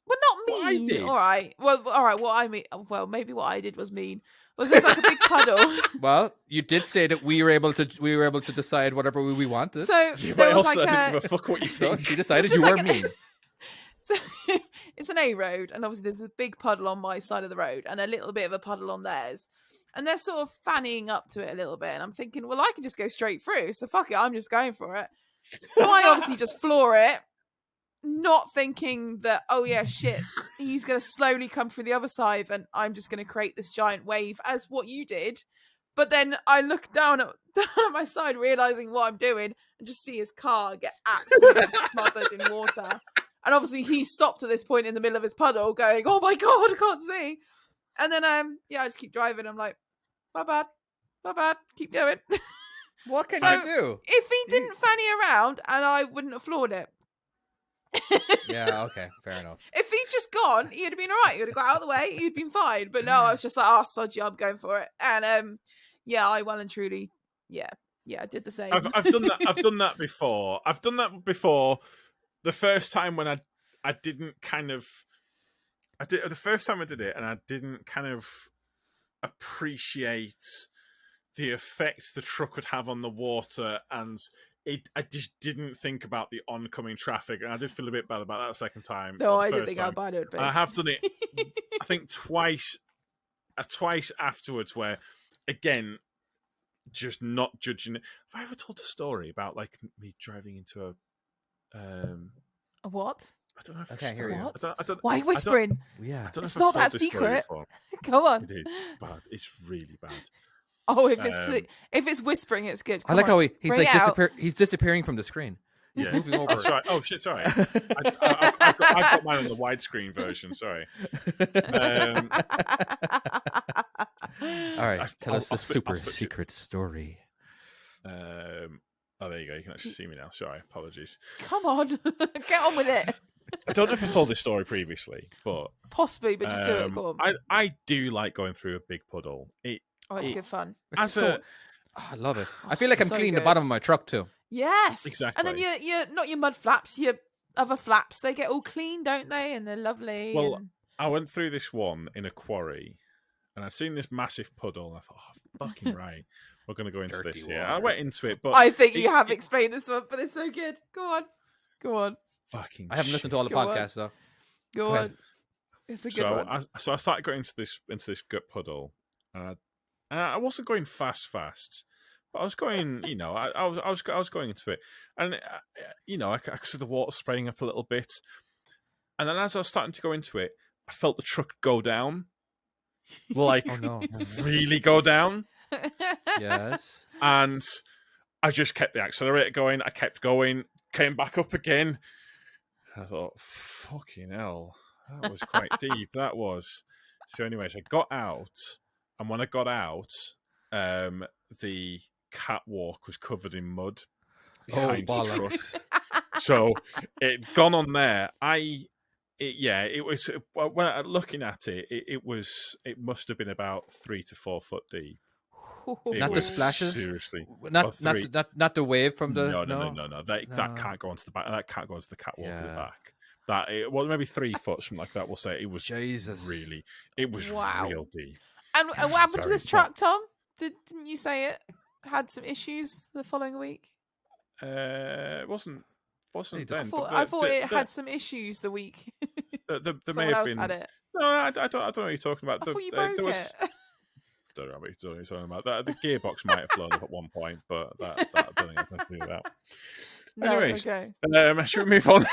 Well, not What I mean. did? All right. Well, all right. What I mean. Well, maybe what I did was mean. Was this like a big puddle? Well, you did say that we were able to decide whatever we wanted. So Yeah, there but was also, like I didn't a. give a fuck what you So think. she decided just you were like mean. So it's an A road, and obviously there's a big puddle on my side of the road, and a little bit of a puddle on theirs. And they're sort of fanning up to it a little bit, and I'm thinking, well, I can just go straight through, so fuck it, I'm just going for it. So I obviously just floor it, not thinking that, oh yeah, shit, he's going to slowly come through the other side, and I'm just going to create this giant wave, as what you did. But then I look down at my side, realizing what I'm doing, and just see his car get absolutely smothered in water. And obviously he stopped at this point in the middle of his puddle, going, "Oh my god, I can't see." And then I just keep driving. I'm like, "My bad, keep going." What can So- you do? If he didn't fanny around, and I wouldn't have floored it. Yeah, okay, fair enough. If he'd just gone, he'd have been all right. He would have got out of the way. He'd been fine. But no, I was just like, "Oh, sod you, I'm going for it." And I well and truly, I did the same. I've done that. I've done that before. I've done that before. The first time when I didn't kind of, I did the first time I did it, and I didn't kind of appreciate the effect the truck would have on the water, and I just didn't think about the oncoming traffic, and I did feel a bit bad about that second time. No, or the I didn't first think how time. bad it would be. I have done it. I think twice afterwards, where again just not judging it. Have I ever told a story about like me driving into a A what? I don't know if I can't hear you. What? I don't. Why are you whispering? Yeah. I don't know It's if I've not told that this story secret. before. Come on. It is. It's bad. It's really bad. Oh, if Um, it's whispering, it's good. I Come like on. how he's Bring like it out. he's disappearing from the screen. He's Yeah. moving over. Oh, sorry. Oh shit. Sorry. I've got mine on the widescreen version. Sorry. All right, tell us the super switch it. secret story. Oh, there you go. You can actually see me now. Sorry. Apologies. Come on. Get on with it. I don't know if I've told this story previously, but Possibly, but just do it. Go on. I do like going through a big puddle. It's good fun. It's as I love it. I feel like I'm so cleaning the good. bottom of my truck too. Yes. Exactly. And then your not your mud flaps, your other flaps, they get all clean, don't they? And they're lovely. Well, and... I went through this one in a quarry, and I'd seen this massive puddle, and I thought, "Oh, fucking right, we're going to go into Dirty this here." I water. went into it, but I think you have explained this one, but it's so good. Go on. fucking. I haven't listened to all the Go on. podcasts though. Go ahead. on. It's a good one. So I started going into this gut puddle, and I wasn't going fast, but I was going. You know, I was going into it, and you know, I could see the water spraying up a little bit, and then as I was starting to go into it, I felt the truck go down, like Oh no. really go down, Yes. and I just kept the accelerator going. I kept going, came back up again. I thought, fucking hell, that was quite deep. That was. So, anyways, I got out, and when I got out, the catwalk was covered in mud behind the truck. bollocks. So it gone on there. It was when looking at it, it must have been about 3 to 4 foot deep. It Not the was splashes? seriously. Not three. not the wave from the No. That can't go onto the back. That can't go onto the catwalk at the Yeah. back. Well, maybe 3 foot, something like that. We'll say it was Jesus. really. It was Wow. real deep. And what happened to Very this truck, Tom? Didn't you say it had some issues the following week? It wasn't then. I thought it had some issues the week. There may Someone have else been. had it. No, I don't know what you're talking about. I thought you broke there was, it. Don't know what you're talking about. The gearbox might have blown up at one point, but that I don't think it has anything to do with that. No, Anyways, okay. should we move on?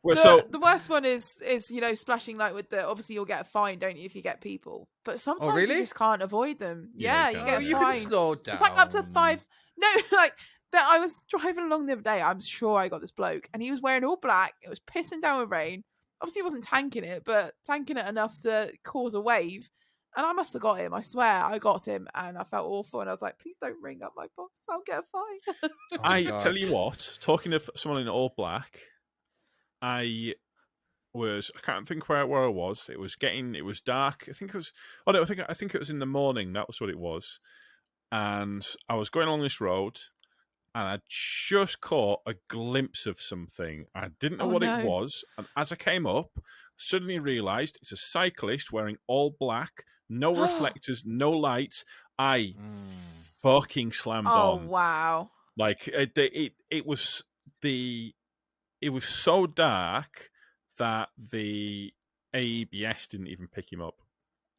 The worst one is splashing like with the. Obviously, you'll get a fine, don't you, if you get people? But sometimes really? you just can't avoid them. Yeah, Yeah, you you can't. get a You fine. can slow down. It's like up to 5. No, like that. I was driving along the other day. I'm sure I got this bloke, and he was wearing all black. It was pissing down with rain. Obviously, he wasn't tanking it, but tanking it enough to cause a wave. And I must have got him. I swear, I got him, and I felt awful. And I was like, "Please don't ring up my boss. I'll get a fine." Oh my I God. tell you what, talking of someone in all black, I can't think where I was. It was dark. I think it was. Oh no, I think it was in the morning. That was what it was. And I was going along this road, and I just caught a glimpse of something. I didn't know what it was, and as I came up, suddenly realised it's a cyclist wearing all black, no reflectors, no lights. I fucking slammed on. Oh wow! Like it was so dark that the ABS didn't even pick him up.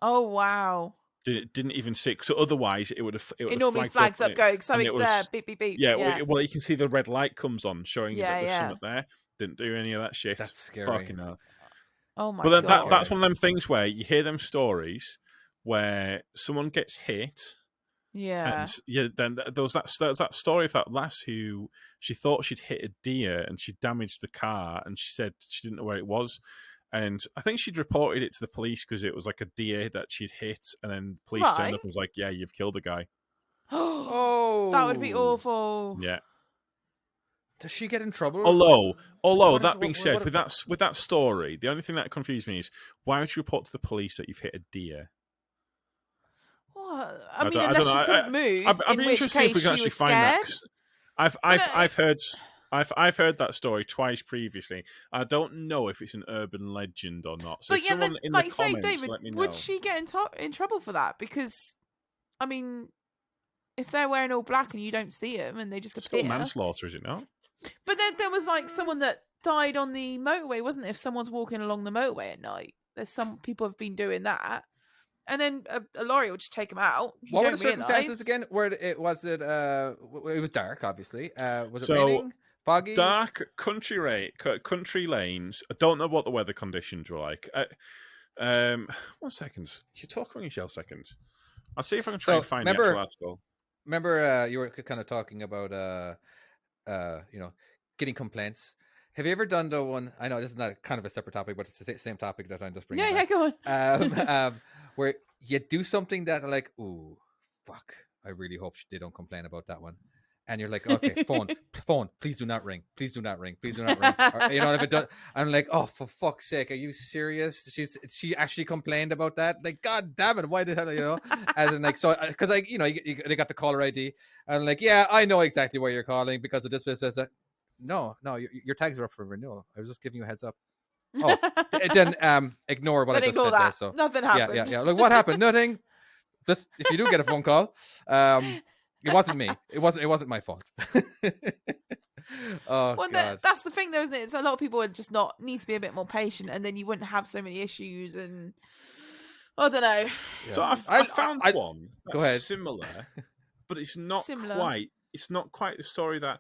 Oh wow! Didn't even see. So otherwise, it would have. It normally flags up going, so it's there. Beep beep beep. Yeah. Well, you can see the red light comes on, showing you that there's something there. Didn't do any of that shit. That's scary. Fucking hell. Oh my God! God! That's one of them things where you hear them stories where someone gets hit. Yeah. And then there was that story of that lass who she thought she'd hit a deer and she damaged the car, and she said she didn't know where it was. And I think she'd reported it to the police because it was like a deer that she'd hit, and then police turned up and was like, "Yeah, you've killed a guy." Oh, that would be awful. Yeah. Does she get in trouble? Although that being said, with that story, the only thing that confused me is why would you report to the police that you've hit a deer? What? I mean, unless she couldn't move. I'd be interested if we can actually find that. I've heard that story twice previously. I don't know if it's an urban legend or not. So but if someone in the comments, David, let me know. would she get in trouble for that? Because, I mean, if they're wearing all black and you don't see them and they just appear, still manslaughter, is it not? But then there was like someone that died on the motorway, wasn't it? If someone's walking along the motorway at night, there's some people have been doing that. and then a lorry will just take them out. You What were don't the circumstances realise. again? Where it was it? It was dark, obviously. Was it So, raining? Foggy? Dark country lanes. I don't know what the weather conditions were like. 1 second. You talk on yourself. Second. I'll see if I can try and find the actual article. Remember, you were kind of talking about getting complaints. Have you ever done the one? I know this is not kind of a separate topic, but it's the same topic that I'm just bringing. Yeah, go on. Where you do something that like, ooh, fuck! I really hope they don't complain about that one. And you're like, okay, phone, please do not ring. Please do not ring. Please do not ring. Or, if it does, I'm like, oh, for fuck's sake, are you serious? She actually complained about that. Like, God damn it, why the hell, As in, like, so because like, they got the caller ID, and I'm like, yeah, I know exactly why you're calling because of this. No, your tags are up for renewal. I was just giving you a heads up. Oh, then ignore what I just said there. So nothing happened. Yeah. Look, what happened? Nothing. This, if you do get a phone call, it wasn't me. It wasn't my fault. Oh, well, God. that's the thing, though, isn't it? So a lot of people would just not need to be a bit more patient, and then you wouldn't have so many issues. And I don't know. Yeah. So I found one that's go ahead. similar, but it's not Similar. quite. It's not quite the story that.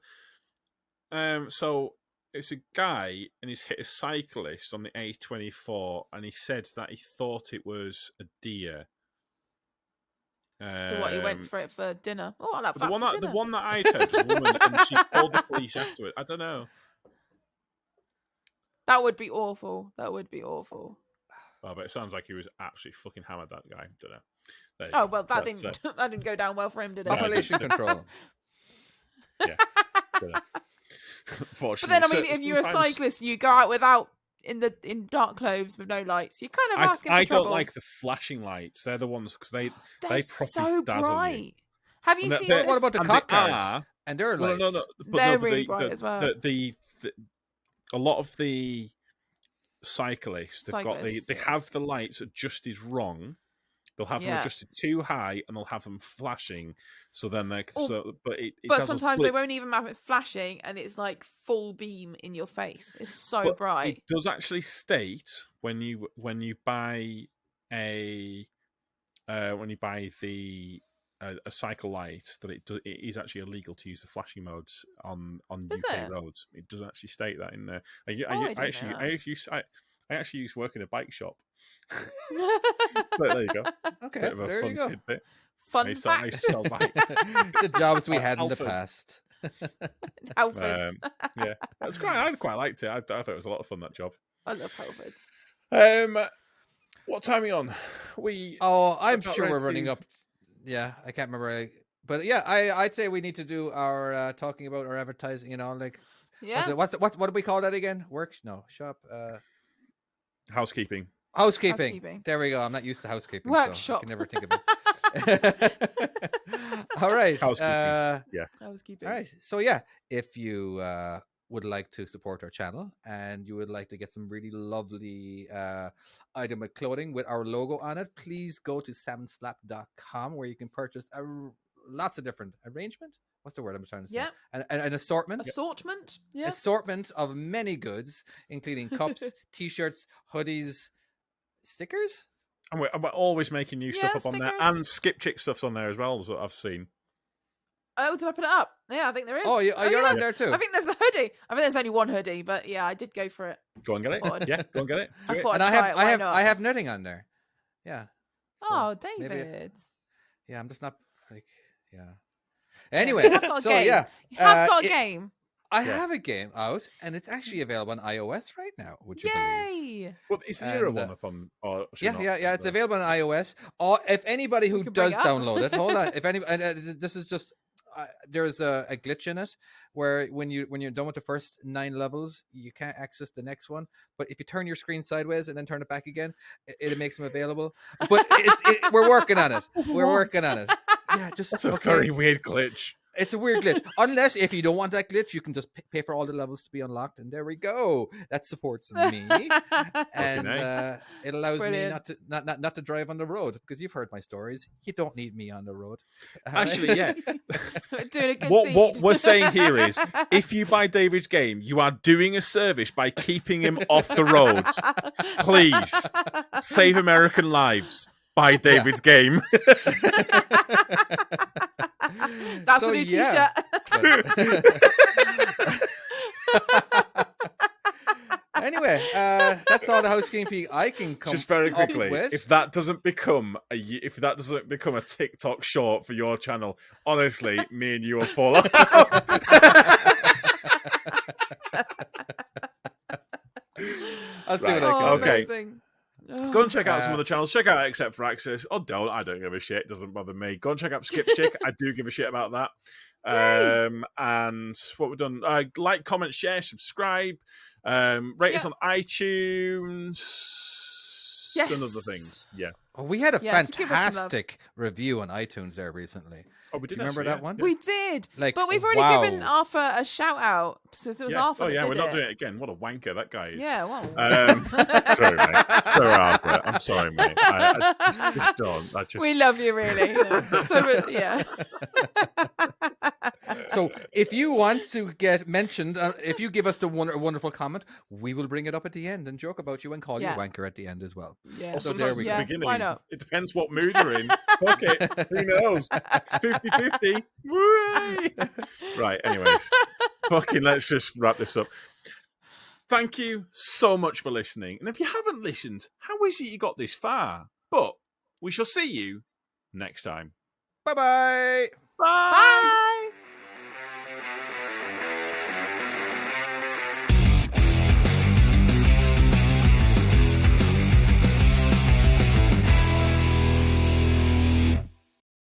So it's a guy, and he's hit a cyclist on the A24, and he said that he thought it was a deer. So what, he went for it for dinner? Oh, I'll have the that the one that I'd heard was a woman, and she called the police afterwards. I don't know. That would be awful. Oh, but it sounds like he was absolutely fucking hammered. That guy. Don't know. Oh well, that didn't go down well for him, did it? Population control. Yeah. But then, I mean, if you're a cyclist, you go out in dark clothes with no lights. You're kind of asking for trouble. I don't like the flashing lights. They're the ones because they so dazzle bright. you. Have you seen? What about the cop cars? And they're lights. No. They're really bright as well. A lot of the cyclists, they have the lights adjusted wrong. They'll have them adjusted too high, and they'll have them flashing. So then, but sometimes they won't even have it flashing, and it's like full beam in your face. It's so bright. It does actually state when you buy a cycle light that it is actually illegal to use the flashing modes on UK roads. It does actually state that in there. I actually used to work in a bike shop. So there you go. Okay, bit of a fun tidbit. Fun fact. I sell bikes. The jobs we had in the past. Halfords. Yeah, I quite liked it. I thought it was a lot of fun, that job. I love Halfords. What time are we on? I'm sure we're running up. Yeah, I can't remember. But yeah, I'd say we need to do our talking about our advertising. Yeah. What do we call that again? Shop. Housekeeping. There we go. I'm not used to housekeeping. Workshop. So I can never think of it. All right. Housekeeping. Yeah. Housekeeping. All right. So yeah, if you would like to support our channel and you would like to get some really lovely item of clothing with our logo on it, please go to salmonslap.com where you can purchase lots of different arrangement. What's the word I'm trying to say? Yeah. An assortment. Assortment. Yeah. Assortment of many goods, including cups, t-shirts, hoodies, stickers. And we're always making new stuff up on there, and Skip Chick stuff's on there as well, as I've seen. Oh, did I put it up? Yeah, I think there is. Oh, you're on there too. I think there's a hoodie. I think there's only one hoodie, but yeah, I did go for it. Go and get it. Yeah, go and get it. I have nothing on there. Yeah. So David. Yeah, I'm just not like Anyway, so yeah, you have got a game. I have a game out, and it's actually available on iOS right now. Would you believe? Well, is there one up on? Yeah. It's available on iOS. Or if anybody who does download it, hold on. If anybody, this is just there's a glitch in it where when you're done with the first 9 levels, you can't access the next one. But if you turn your screen sideways and then turn it back again, it makes them available. But we're working on it. We're working on it. Yeah, that's a very weird glitch. It's a weird glitch. Unless if you don't want that glitch, you can just pay for all the levels to be unlocked, and there we go. That supports me, and it allows me not to drive on the road, because you've heard my stories. You don't need me on the road. Actually, yeah. Doing a good deed. What we're saying here is, if you buy David's game, you are doing a service by keeping him off the roads. Please save American lives. Buy David's game. That's So, a new yeah. t-shirt. Anyway, that's all the housekeeping I can come Just very up quickly, with. if that doesn't become a TikTok short for your channel, honestly, me and you will fall out. I'll see Right. what I can Oh, do. Okay. amazing. Go and check out some Uh, other channels. Check out Except for Access. Or don't. I don't give a shit. It doesn't bother me. Go and check out Skip Chick. I do give a shit about that. And what we've done, like, comment, share, subscribe, rate us on iTunes Yes. and other things. Yeah. Oh, we had a Yeah, just give us some love. fantastic review on iTunes there recently. Oh, we did. Do you remember actually, that yeah. one? We did, Like, but we've already wow. given Arthur a shout out since it was Yeah. Arthur Oh that yeah, did we're not it. doing it again. What a wanker that guy is. Yeah, well. Sorry, mate. Sorry, Arthur. I'm sorry, mate. I just don't. I just. We love you, really. Yeah. So if you want to get mentioned, if you give us a wonderful comment, we will bring it up at the end and joke about you and call Yeah. you wanker at the end as well. Yeah. Or So sometimes there we at the go. beginning. Why not? It depends what mood you're in. Fuck it. Who knows? It's 50-50. Whee! Right, anyways. Fucking let's just wrap this up. Thank you so much for listening. And if you haven't listened, how is it you got this far? But we shall see you next time. Bye-bye. Bye! Bye.